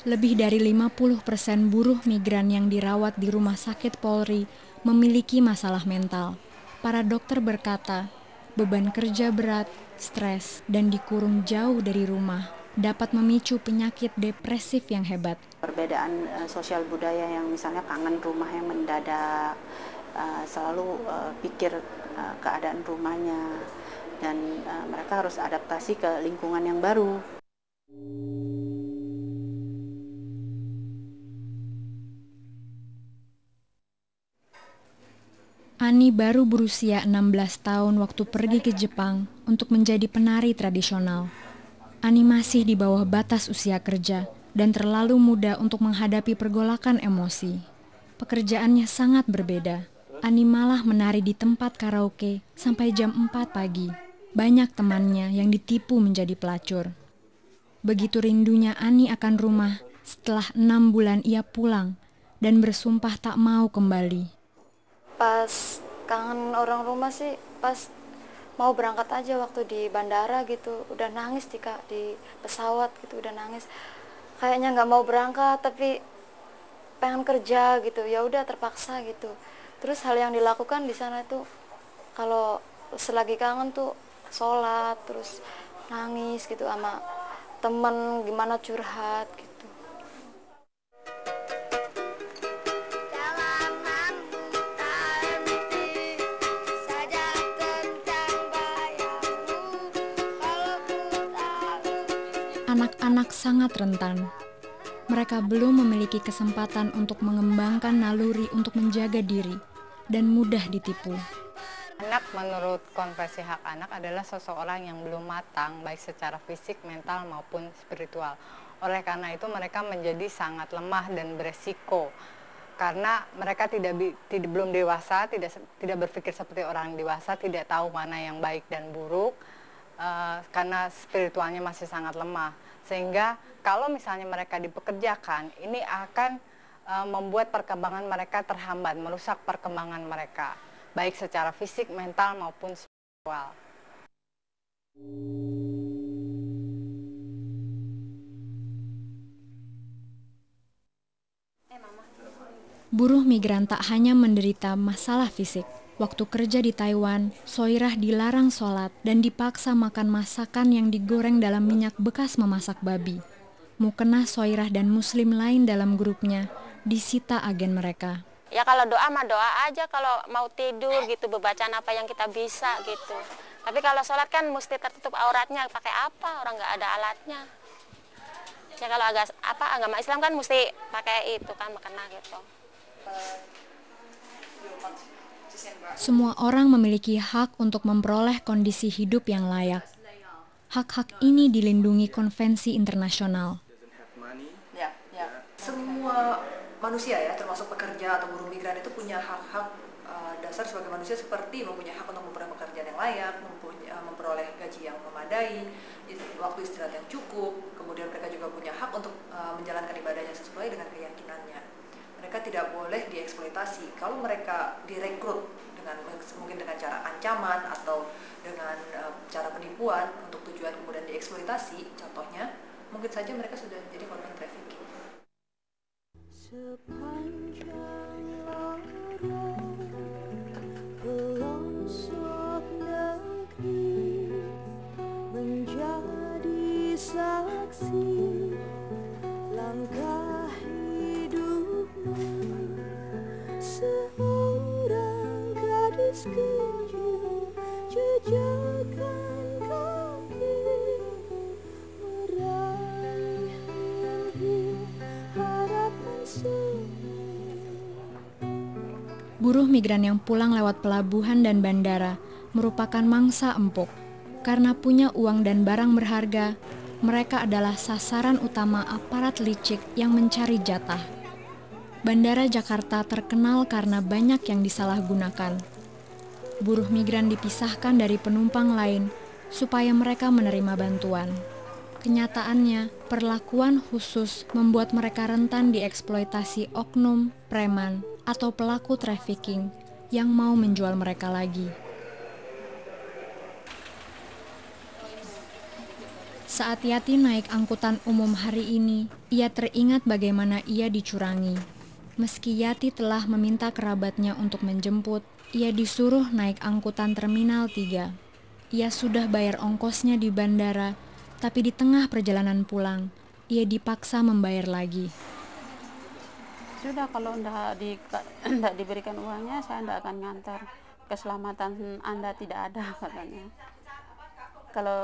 Lebih dari 50% buruh migran yang dirawat di rumah sakit Polri memiliki masalah mental. Para dokter berkata, beban kerja berat, stres, dan dikurung jauh dari rumah dapat memicu penyakit depresif yang hebat. Perbedaan sosial budaya yang misalnya kangen rumah yang mendadak, selalu pikir keadaan rumahnya, dan mereka harus adaptasi ke lingkungan yang baru. Ani baru berusia 16 tahun waktu pergi ke Jepang untuk menjadi penari tradisional. Ani masih di bawah batas usia kerja dan terlalu muda untuk menghadapi pergolakan emosi. Pekerjaannya sangat berbeda. Ani malah menari di tempat karaoke sampai jam 4 pagi. Banyak temannya yang ditipu menjadi pelacur. Begitu rindunya Ani akan rumah, setelah 6 bulan ia pulang dan bersumpah tak mau kembali. Pas kangen orang rumah sih, pas mau berangkat aja waktu di bandara gitu, udah nangis di pesawat gitu, udah nangis. Kayaknya nggak mau berangkat tapi pengen kerja gitu, ya udah terpaksa gitu. Terus hal yang dilakukan di sana tuh kalau selagi kangen tuh sholat, terus nangis gitu sama temen, gimana curhat gitu. Anak-anak sangat rentan. Mereka belum memiliki kesempatan untuk mengembangkan naluri untuk menjaga diri dan mudah ditipu. Anak menurut Konvensi Hak Anak adalah seseorang yang belum matang baik secara fisik, mental maupun spiritual. Oleh karena itu mereka menjadi sangat lemah dan beresiko. Karena mereka belum dewasa, tidak berpikir seperti orang dewasa, tidak tahu mana yang baik dan buruk. Karena spiritualnya masih sangat lemah, sehingga kalau misalnya mereka dipekerjakan, ini akan membuat perkembangan mereka terhambat, merusak perkembangan mereka, baik secara fisik, mental maupun spiritual. Buruh migran tak hanya menderita masalah fisik. Waktu kerja di Taiwan, Soirah dilarang sholat dan dipaksa makan masakan yang digoreng dalam minyak bekas memasak babi. Mukena, Soirah dan muslim lain dalam grupnya disita agen mereka. Ya kalau doa mah doa aja, kalau mau tidur gitu, bacaan apa yang kita bisa gitu. Tapi kalau sholat kan mesti tertutup auratnya, pakai apa? Orang nggak ada alatnya. Ya kalau agama Islam kan mesti pakai itu kan, mukena gitu. Semua orang memiliki hak untuk memperoleh kondisi hidup yang layak. Hak-hak ini dilindungi konvensi internasional. Semua manusia ya, termasuk pekerja atau buruh migran itu punya hak-hak dasar sebagai manusia, seperti mempunyai hak untuk memperoleh pekerjaan yang layak, memperoleh gaji yang memadai, waktu istirahat yang cukup, kemudian mereka juga punya hak untuk menjalankan ibadahnya sesuai dengan keyakinannya. Mereka tidak boleh dieksploitasi. Kalau mereka direkrut mungkin dengan cara ancaman atau dengan cara penipuan untuk tujuan kemudian dieksploitasi, contohnya mungkin saja mereka sudah menjadi korban trafficking. Sepanjang lorong pelosok negeri menjadi saksi langkah hidupmu, seorang gadis kecil jejakkan kaki meraih mimpi harapan semu. Buruh migran yang pulang lewat pelabuhan dan bandara merupakan mangsa empuk. Karena punya uang dan barang berharga, mereka adalah sasaran utama aparat licik yang mencari jatah. Bandara Jakarta terkenal karena banyak yang disalahgunakan. Buruh migran dipisahkan dari penumpang lain supaya mereka menerima bantuan. Kenyataannya, perlakuan khusus membuat mereka rentan dieksploitasi oknum, preman, atau pelaku trafficking yang mau menjual mereka lagi. Saat Yati naik angkutan umum hari ini, ia teringat bagaimana ia dicurangi. Meski Yati telah meminta kerabatnya untuk menjemput, ia disuruh naik angkutan Terminal 3. Ia sudah bayar ongkosnya di bandara, tapi di tengah perjalanan pulang, ia dipaksa membayar lagi. Sudah, kalau tidak diberikan uangnya, saya tidak akan ngantar. Keselamatan Anda tidak ada, katanya. Kalau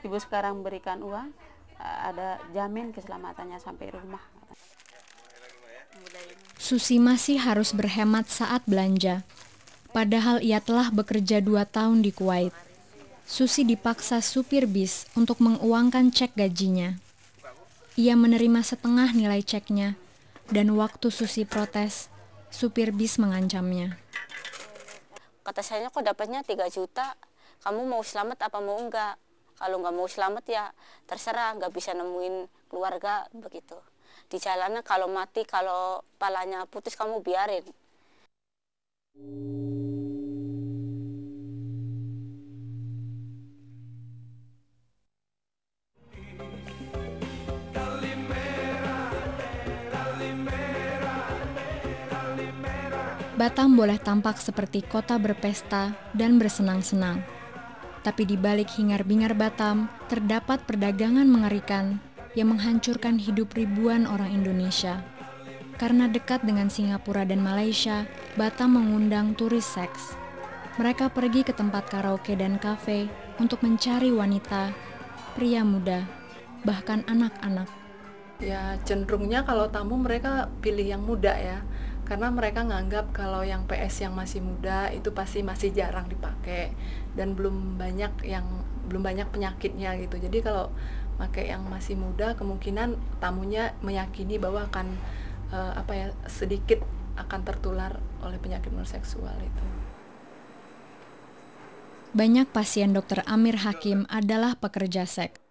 ibu sekarang berikan uang, ada jamin keselamatannya sampai rumah. Susi masih harus berhemat saat belanja. Padahal ia telah bekerja 2 tahun di Kuwait. Susi dipaksa supir bis untuk menguangkan cek gajinya. Ia menerima setengah nilai ceknya, dan waktu Susi protes, supir bis mengancamnya. Kata saya, kok dapatnya 3 juta, kamu mau selamat apa mau enggak? Kalau nggak mau selamat ya terserah, nggak bisa nemuin keluarga, begitu. Di jalanan kalau mati, kalau palanya putus kamu biarin. Batam boleh tampak seperti kota berpesta dan bersenang-senang. Tapi di balik hingar-bingar Batam, terdapat perdagangan mengerikan yang menghancurkan hidup ribuan orang Indonesia. Karena dekat dengan Singapura dan Malaysia, Batam mengundang turis seks. Mereka pergi ke tempat karaoke dan kafe untuk mencari wanita, pria muda, bahkan anak-anak. Ya cenderungnya kalau tamu mereka pilih yang muda ya. Karena mereka nganggap kalau yang PS yang masih muda itu pasti masih jarang dipakai dan belum banyak penyakitnya gitu. Jadi kalau pakai yang masih muda, kemungkinan tamunya meyakini bahwa akan sedikit akan tertular oleh penyakit menular seksual itu. Banyak pasien Dr. Amir Hakim adalah pekerja seks.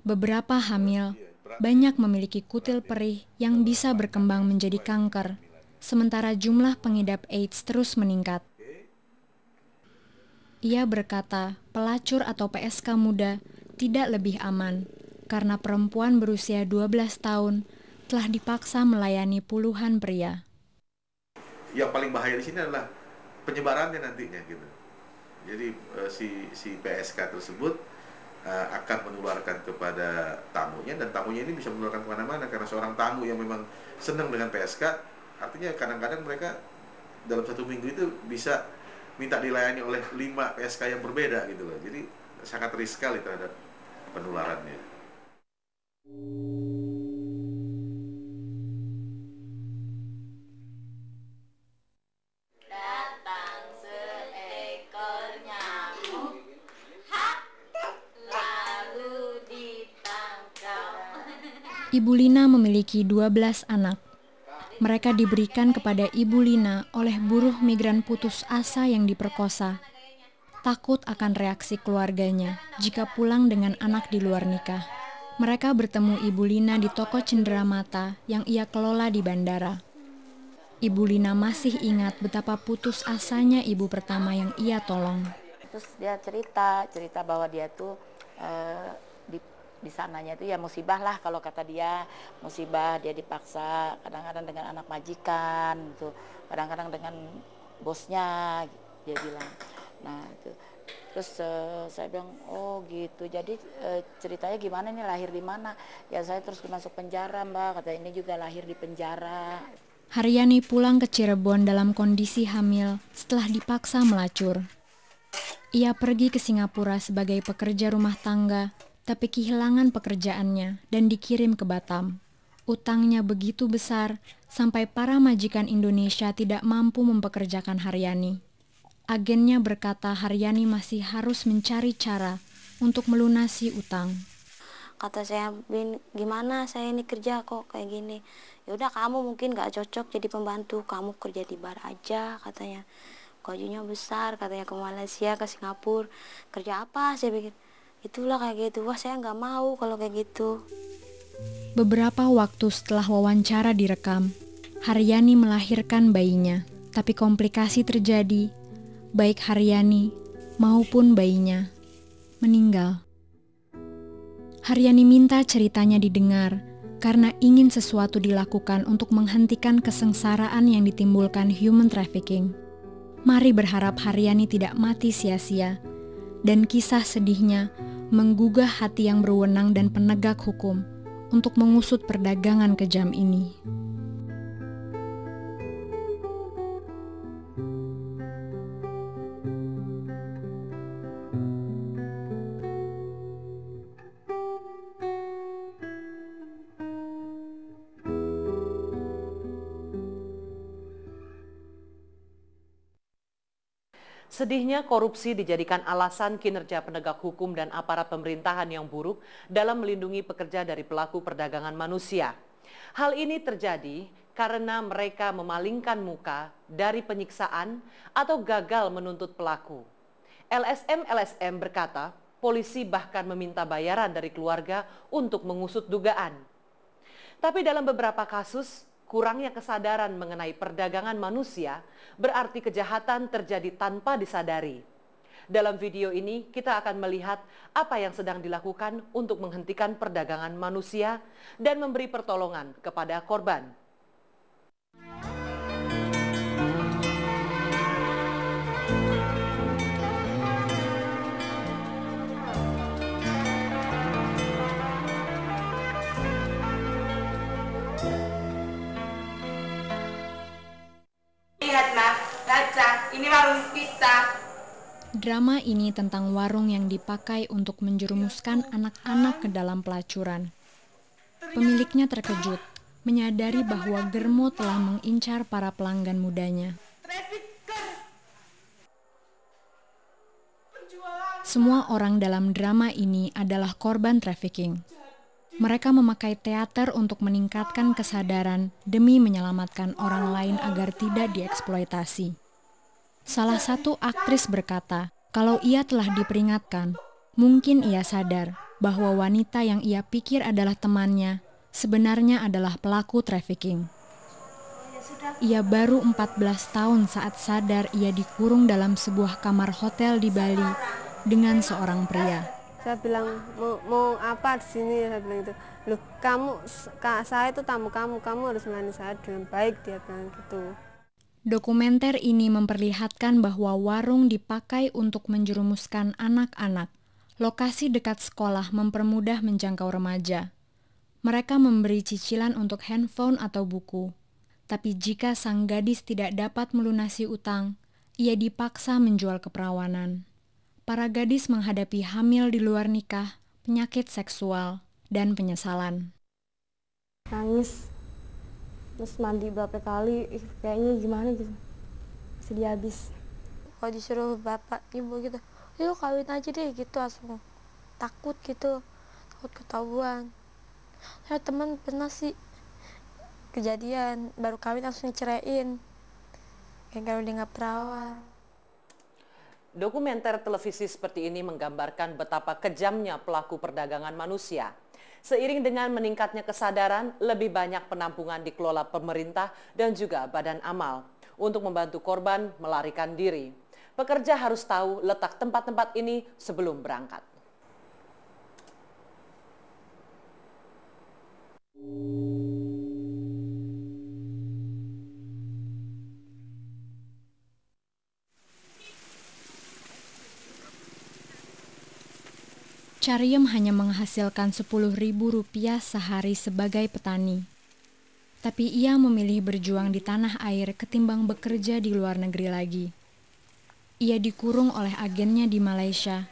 Beberapa hamil, banyak memiliki kutil perih yang bisa berkembang menjadi kanker. Sementara jumlah pengidap AIDS terus meningkat. Ia berkata, pelacur atau PSK muda tidak lebih aman karena perempuan berusia 12 tahun telah dipaksa melayani puluhan pria. Yang paling bahaya di sini adalah penyebarannya nantinya gitu. Jadi si PSK tersebut akan menularkan kepada tamunya, dan tamunya ini bisa menularkan kemana-mana karena seorang tamu yang memang senang dengan PSK, artinya kadang-kadang mereka dalam 1 minggu itu bisa minta dilayani oleh 5 PSK yang berbeda gitu loh. Jadi sangat riskan sekali terhadap penularannya. Datang seekor nyamuk, lalu ditangkap. Ibu Lina memiliki 12 anak. Mereka diberikan kepada Ibu Lina oleh buruh migran putus asa yang diperkosa. Takut akan reaksi keluarganya jika pulang dengan anak di luar nikah. Mereka bertemu Ibu Lina di toko cenderamata yang ia kelola di bandara. Ibu Lina masih ingat betapa putus asanya ibu pertama yang ia tolong. Terus dia cerita bahwa dia tuh di sananya itu ya musibah lah, kalau kata dia musibah, dia dipaksa kadang-kadang dengan anak majikan gitu, kadang-kadang dengan bosnya, dia bilang. Nah itu terus saya bilang oh gitu, jadi ceritanya gimana nih, lahir di mana? Ya saya terus masuk penjara Mbak, kata ini juga lahir di penjara. Haryani pulang ke Cirebon dalam kondisi hamil setelah dipaksa melacur. Ia pergi ke Singapura sebagai pekerja rumah tangga, tapi kehilangan pekerjaannya dan dikirim ke Batam. Utangnya begitu besar sampai para majikan Indonesia tidak mampu mempekerjakan Haryani. Agennya berkata Haryani masih harus mencari cara untuk melunasi utang. Kata saya, Bin, gimana saya ini kerja kok kayak gini? Ya udah kamu mungkin gak cocok jadi pembantu, kamu kerja di bar aja katanya. Gajinya besar katanya, ke Malaysia, ke Singapura. Kerja apa? Saya pikir. Itulah kayak gitu. Wah, saya nggak mau kalau kayak gitu. Beberapa waktu setelah wawancara direkam, Haryani melahirkan bayinya, tapi komplikasi terjadi. Baik Haryani maupun bayinya meninggal. Haryani minta ceritanya didengar karena ingin sesuatu dilakukan untuk menghentikan kesengsaraan yang ditimbulkan human trafficking. Mari berharap Haryani tidak mati sia-sia dan kisah sedihnya menggugah hati yang berwenang dan penegak hukum untuk mengusut perdagangan kejam ini. Sedihnya korupsi dijadikan alasan kinerja penegak hukum dan aparat pemerintahan yang buruk dalam melindungi pekerja dari pelaku perdagangan manusia. Hal ini terjadi karena mereka memalingkan muka dari penyiksaan atau gagal menuntut pelaku. LSM berkata, polisi bahkan meminta bayaran dari keluarga untuk mengusut dugaan. Tapi dalam beberapa kasus, kurangnya kesadaran mengenai perdagangan manusia berarti kejahatan terjadi tanpa disadari. Dalam video ini kita akan melihat apa yang sedang dilakukan untuk menghentikan perdagangan manusia dan memberi pertolongan kepada korban. Lihat nak, baca, ini warung kita. Drama ini tentang warung yang dipakai untuk menjerumuskan anak-anak ke dalam pelacuran. Pemiliknya terkejut, menyadari bahwa Germo telah mengincar para pelanggan mudanya. Semua orang dalam drama ini adalah korban trafficking. Mereka memakai teater untuk meningkatkan kesadaran demi menyelamatkan orang lain agar tidak dieksploitasi. Salah satu aktris berkata, kalau ia telah diperingatkan, mungkin ia sadar bahwa wanita yang ia pikir adalah temannya sebenarnya adalah pelaku trafficking. Ia baru 14 tahun saat sadar ia dikurung dalam sebuah kamar hotel di Bali dengan seorang pria. Saya bilang, mau apa di sini? Saya bilang gitu. Loh, saya itu tamu kamu harus melayani saya dengan baik, dia bilang gitu. Dokumenter ini memperlihatkan bahwa warung dipakai untuk menjerumuskan anak-anak. Lokasi dekat sekolah mempermudah menjangkau remaja. Mereka memberi cicilan untuk handphone atau buku. Tapi jika sang gadis tidak dapat melunasi utang, ia dipaksa menjual keperawanan. Para gadis menghadapi hamil di luar nikah, penyakit seksual, dan penyesalan. Nangis, terus mandi berapa kali, kayaknya gimana gitu, sedih habis. Kalau disuruh bapak, ibu gitu, yuk kawin aja deh gitu, langsung takut gitu, takut ketahuan. Saya teman pernah sih kejadian, baru kawin langsung diceraiin, kayak udah nggak perawan. Dokumenter televisi seperti ini menggambarkan betapa kejamnya pelaku perdagangan manusia. Seiring dengan meningkatnya kesadaran, lebih banyak penampungan dikelola pemerintah dan juga badan amal untuk membantu korban melarikan diri. Pekerja harus tahu letak tempat-tempat ini sebelum berangkat. Cariem hanya menghasilkan Rp10.000 sehari sebagai petani. Tapi ia memilih berjuang di tanah air ketimbang bekerja di luar negeri lagi. Ia dikurung oleh agennya di Malaysia,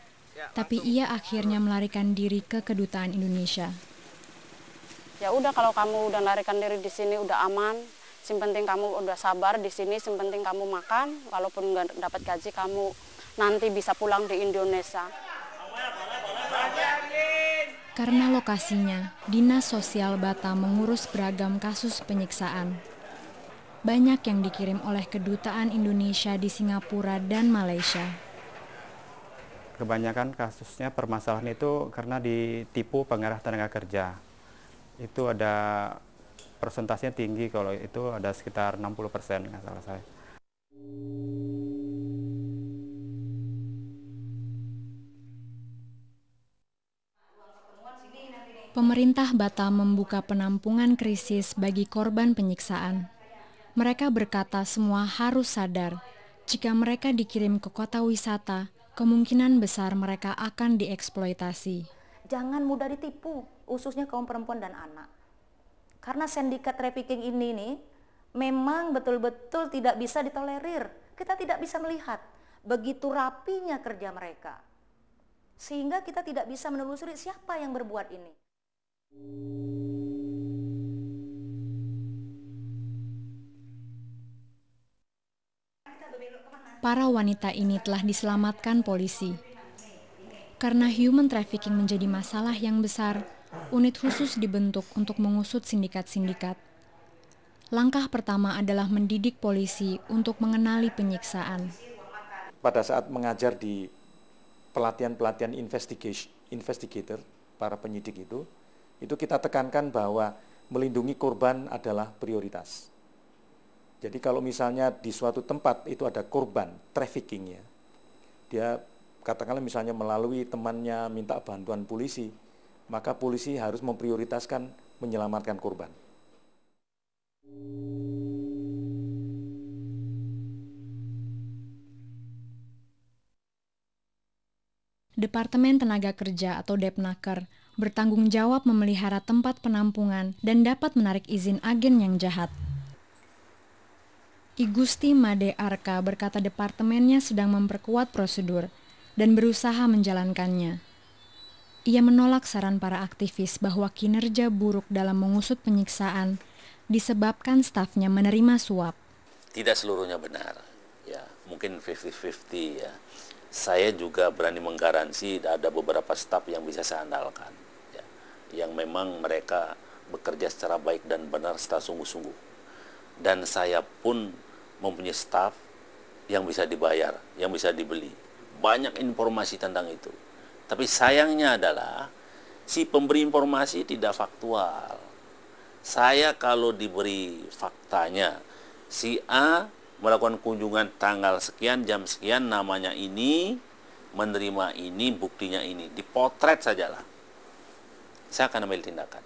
tapi ia akhirnya melarikan diri ke kedutaan Indonesia. Ya udah, kalau kamu udah larikan diri di sini udah aman, yang penting kamu udah sabar di sini, yang penting kamu makan, walaupun nggak dapat gaji kamu nanti bisa pulang di Indonesia. Karena lokasinya, Dinas Sosial Batam mengurus beragam kasus penyiksaan. Banyak yang dikirim oleh kedutaan Indonesia di Singapura dan Malaysia. Kebanyakan kasusnya permasalahan itu karena ditipu pengarah tenaga kerja. Itu ada persentasenya tinggi, kalau itu ada sekitar 60% nggak salah saya. Pemerintah Batam membuka penampungan krisis bagi korban penyiksaan. Mereka berkata semua harus sadar, jika mereka dikirim ke kota wisata, kemungkinan besar mereka akan dieksploitasi. Jangan mudah ditipu, khususnya kaum perempuan dan anak. Karena sindikat trafficking ini nih, memang betul-betul tidak bisa ditolerir. Kita tidak bisa melihat begitu rapinya kerja mereka. Sehingga kita tidak bisa menelusuri siapa yang berbuat ini. Para wanita ini telah diselamatkan polisi. Karena human trafficking menjadi masalah yang besar, unit khusus dibentuk untuk mengusut sindikat-sindikat. Langkah pertama adalah mendidik polisi untuk mengenali penyiksaan. Pada saat mengajar di pelatihan-pelatihan investigator, para penyidik itu kita tekankan bahwa melindungi korban adalah prioritas. Jadi kalau misalnya di suatu tempat itu ada korban traffickingnya, dia katakanlah misalnya melalui temannya minta bantuan polisi, maka polisi harus memprioritaskan menyelamatkan korban. Departemen Tenaga Kerja atau Depnaker bertanggung jawab memelihara tempat penampungan dan dapat menarik izin agen yang jahat. I Gusti Made Arka berkata departemennya sedang memperkuat prosedur dan berusaha menjalankannya. Ia menolak saran para aktivis bahwa kinerja buruk dalam mengusut penyiksaan disebabkan stafnya menerima suap. Tidak seluruhnya benar, ya mungkin 50-50 ya. Saya juga berani menggaransi ada beberapa staf yang bisa saya andalkan, ya, yang memang mereka bekerja secara baik dan benar secara sungguh-sungguh. Dan saya pun mempunyai staf yang bisa dibayar, yang bisa dibeli. Banyak informasi tentang itu. Tapi sayangnya adalah si pemberi informasi tidak faktual. Saya kalau diberi faktanya, si A melakukan kunjungan tanggal sekian, jam sekian, namanya ini, menerima ini, buktinya ini. Dipotret sajalah. Saya akan ambil tindakan.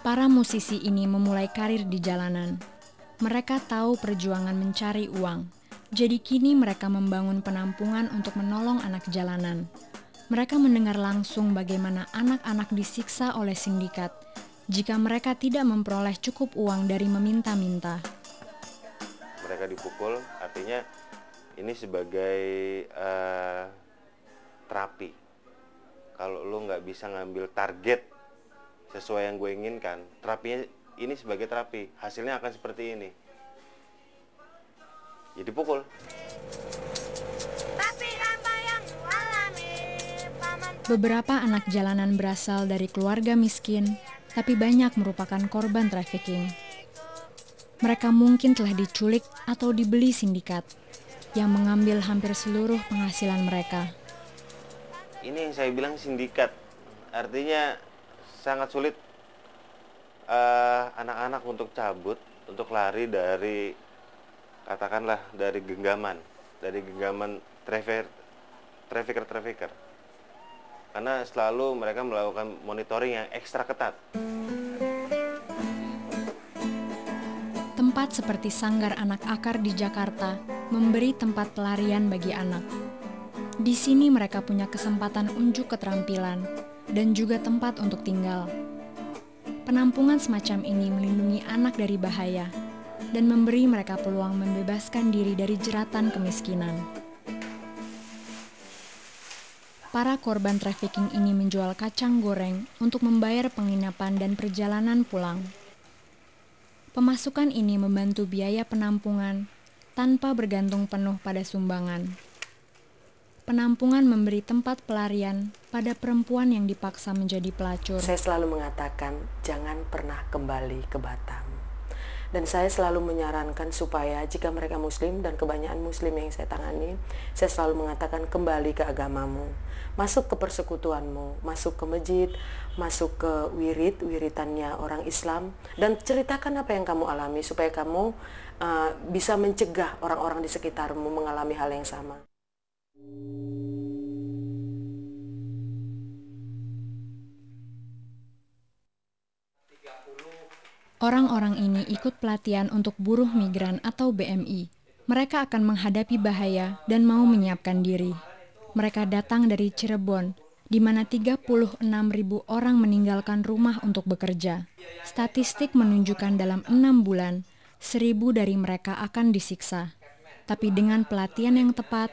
Para musisi ini memulai karir di jalanan. Mereka tahu perjuangan mencari uang. Jadi kini mereka membangun penampungan untuk menolong anak jalanan. Mereka mendengar langsung bagaimana anak-anak disiksa oleh sindikat jika mereka tidak memperoleh cukup uang dari meminta-minta. Mereka dipukul, artinya ini sebagai terapi. Kalau lo nggak bisa ngambil target sesuai yang gue inginkan, terapinya ini sebagai terapi, hasilnya akan seperti ini. Jadi pukul. Beberapa anak jalanan berasal dari keluarga miskin, tapi banyak merupakan korban trafficking. Mereka mungkin telah diculik atau dibeli sindikat, yang mengambil hampir seluruh penghasilan mereka. Ini yang saya bilang sindikat, artinya sangat sulit anak-anak untuk cabut, untuk lari dari, katakanlah dari genggaman trafficker. Karena selalu mereka melakukan monitoring yang ekstra ketat. Tempat seperti Sanggar Anak Akar di Jakarta memberi tempat pelarian bagi anak. Di sini mereka punya kesempatan unjuk keterampilan dan juga tempat untuk tinggal. Penampungan semacam ini melindungi anak dari bahaya dan memberi mereka peluang membebaskan diri dari jeratan kemiskinan. Para korban trafficking ini menjual kacang goreng untuk membayar penginapan dan perjalanan pulang. Pemasukan ini membantu biaya penampungan tanpa bergantung penuh pada sumbangan. Penampungan memberi tempat pelarian pada perempuan yang dipaksa menjadi pelacur. Saya selalu mengatakan jangan pernah kembali ke Batam. Dan saya selalu menyarankan supaya jika mereka muslim dan kebanyakan muslim yang saya tangani, saya selalu mengatakan kembali ke agamamu, masuk ke persekutuanmu, masuk ke masjid, masuk ke wiritannya orang Islam, dan ceritakan apa yang kamu alami supaya kamu bisa mencegah orang-orang di sekitarmu mengalami hal yang sama. Orang-orang ini ikut pelatihan untuk buruh migran atau BMI. Mereka akan menghadapi bahaya dan mau menyiapkan diri. Mereka datang dari Cirebon, di mana 36.000 orang meninggalkan rumah untuk bekerja. Statistik menunjukkan dalam 6 bulan, 1.000 dari mereka akan disiksa. Tapi dengan pelatihan yang tepat,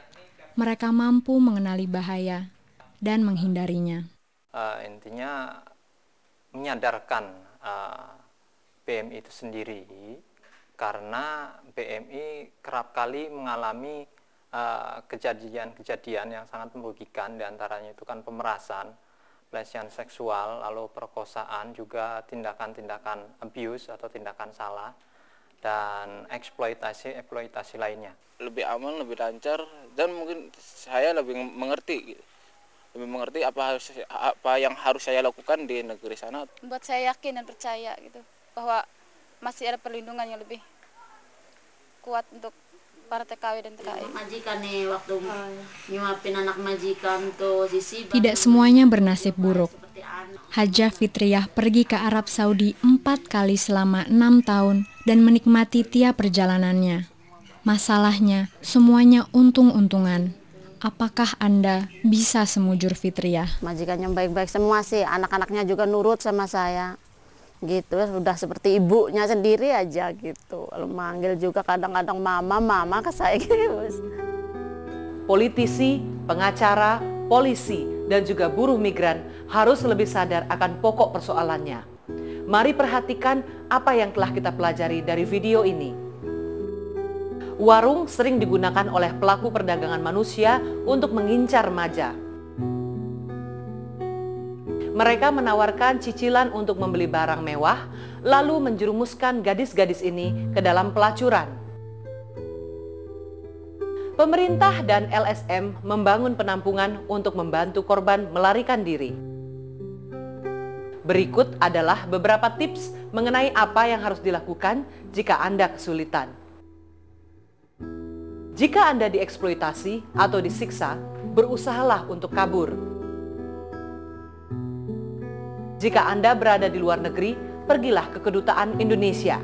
mereka mampu mengenali bahaya dan menghindarinya. Intinya menyadarkan BMI itu sendiri, karena BMI kerap kali mengalami kejadian-kejadian yang sangat merugikan, diantaranya itu kan pemerasan, pelecehan seksual, lalu perkosaan, juga tindakan-tindakan abuse atau tindakan salah, dan eksploitasi lainnya. Lebih aman, lebih lancar, dan mungkin saya lebih mengerti gitu. Lebih mengerti apa yang harus saya lakukan di negeri sana. Membuat saya yakin dan percaya gitu bahwa masih ada perlindungan yang lebih kuat untuk para TKW dan TKI. Majikan nih waktu nyuapin anak majikan tuh sisi. Tidak semuanya bernasib buruk. Hajah Fitriah pergi ke Arab Saudi 4 kali selama 6 tahun dan menikmati tiap perjalanannya. Masalahnya, semuanya untung-untungan. Apakah Anda bisa semujur Fitriah? Majikannya baik-baik semua sih, anak-anaknya juga nurut sama saya. Gitu, sudah seperti ibunya sendiri aja gitu. Kalau manggil juga kadang-kadang mama ke saya gitu. Politisi, pengacara, polisi, dan juga buruh migran harus lebih sadar akan pokok persoalannya. Mari perhatikan apa yang telah kita pelajari dari video ini. Warung sering digunakan oleh pelaku perdagangan manusia untuk mengincar remaja. Mereka menawarkan cicilan untuk membeli barang mewah, lalu menjerumuskan gadis-gadis ini ke dalam pelacuran. Pemerintah dan LSM membangun penampungan untuk membantu korban melarikan diri. Berikut adalah beberapa tips mengenai apa yang harus dilakukan jika Anda kesulitan. Jika Anda dieksploitasi atau disiksa, berusahalah untuk kabur. Jika Anda berada di luar negeri, pergilah ke Kedutaan Indonesia.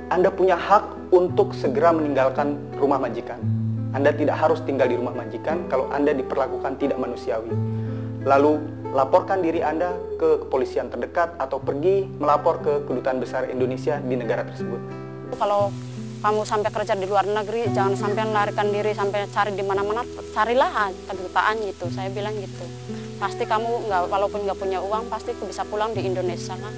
Anda punya hak untuk segera meninggalkan rumah majikan. Anda tidak harus tinggal di rumah majikan kalau Anda diperlakukan tidak manusiawi. Lalu, laporkan diri Anda ke kepolisian terdekat atau pergi melapor ke Kedutaan Besar Indonesia di negara tersebut. Kalau kamu sampai kerja di luar negeri, jangan sampai melarikan diri, sampai cari di mana-mana, carilah kedutaan gitu. Saya bilang gitu. Pasti kamu walaupun nggak punya uang, pasti bisa pulang di Indonesia kan.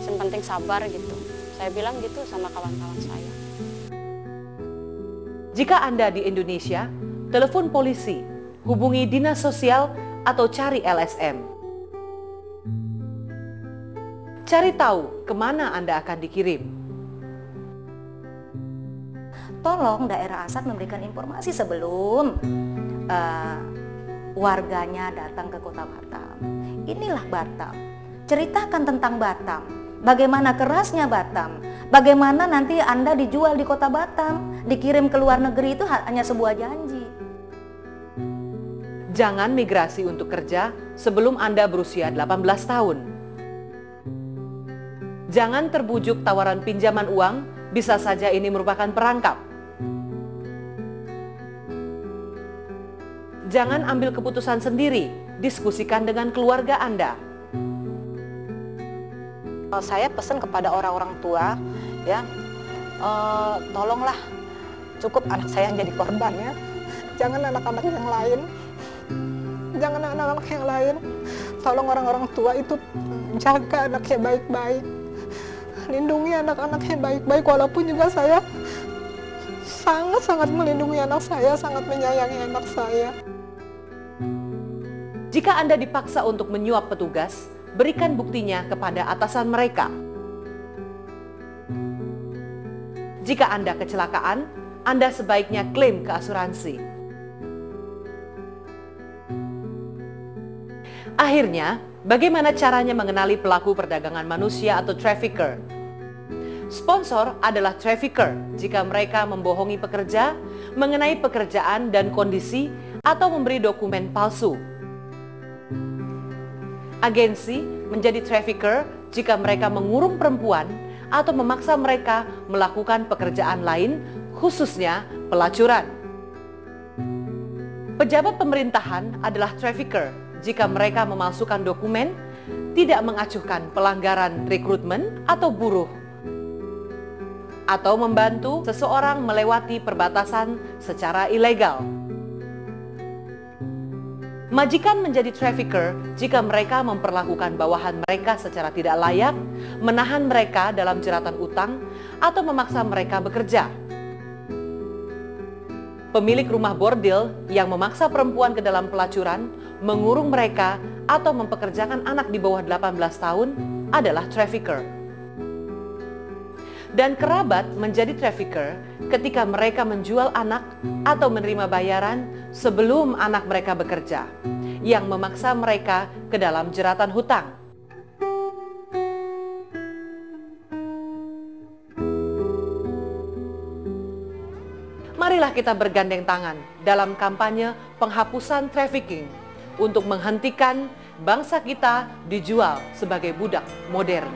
Yang penting sabar gitu. Saya bilang gitu sama kawan-kawan saya. Jika Anda di Indonesia, telepon polisi, hubungi dinas sosial atau cari LSM. Cari tahu kemana Anda akan dikirim. Tolong daerah asal memberikan informasi sebelum warganya datang ke kota Batam. Inilah Batam. Ceritakan tentang Batam. Bagaimana kerasnya Batam, bagaimana nanti Anda dijual di kota Batam, dikirim ke luar negeri itu hanya sebuah janji. Jangan migrasi untuk kerja sebelum Anda berusia 18 tahun. Jangan terbujuk tawaran pinjaman uang, bisa saja ini merupakan perangkap. Jangan ambil keputusan sendiri, diskusikan dengan keluarga Anda. Saya pesan kepada orang-orang tua, ya, tolonglah, cukup anak saya yang jadi korbannya, jangan anak-anak yang lain, jangan anak-anak yang lain. Tolong orang-orang tua itu jaga anaknya baik-baik, lindungi anak-anaknya baik-baik. Walaupun juga saya sangat-sangat melindungi anak saya, sangat menyayangi anak saya. Jika Anda dipaksa untuk menyuap petugas, berikan buktinya kepada atasan mereka. Jika Anda kecelakaan, Anda sebaiknya klaim ke asuransi. Akhirnya, bagaimana caranya mengenali pelaku perdagangan manusia atau trafficker? Sponsor adalah trafficker jika mereka membohongi pekerja mengenai pekerjaan dan kondisi atau memberi dokumen palsu. Agensi menjadi trafficker jika mereka mengurung perempuan atau memaksa mereka melakukan pekerjaan lain, khususnya pelacuran. Pejabat pemerintahan adalah trafficker jika mereka memalsukan dokumen, tidak mengacuhkan pelanggaran rekrutmen atau buruh, atau membantu seseorang melewati perbatasan secara ilegal. Majikan menjadi trafficker jika mereka memperlakukan bawahan mereka secara tidak layak, menahan mereka dalam jeratan utang, atau memaksa mereka bekerja. Pemilik rumah bordil yang memaksa perempuan ke dalam pelacuran, mengurung mereka, atau mempekerjakan anak di bawah 18 tahun adalah trafficker. Dan kerabat menjadi trafficker ketika mereka menjual anak atau menerima bayaran sebelum anak mereka bekerja, yang memaksa mereka ke dalam jeratan hutang. Marilah kita bergandeng tangan dalam kampanye penghapusan trafficking untuk menghentikan bangsa kita dijual sebagai budak modern.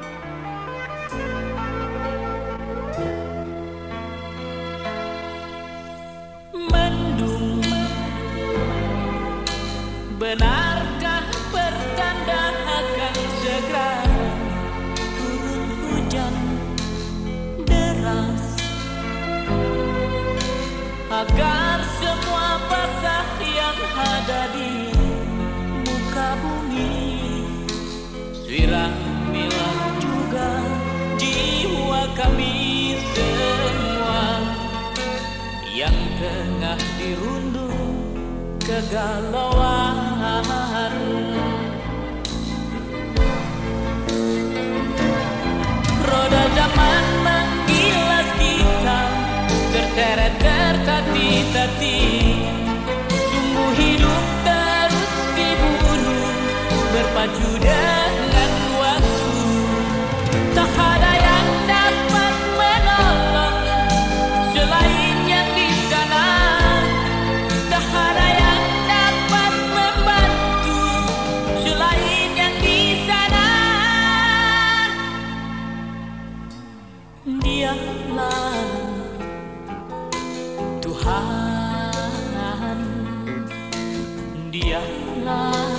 Mendung, benarkah pertanda akan segera turun hujan deras, agar semua basah yang ada di muka bumi siramilah juga jiwa kami semua yang tengah dirundung kegalauan. Roda zaman menggilas kita, terseret tertati-tati, sumbu hidup terus dibunuh, berpacu dengan waktu. Tak ada yang dapat menolong selain yang di sana, tak ada yang dapat membantu selain yang di sana. Dialah Tuhan, Dialah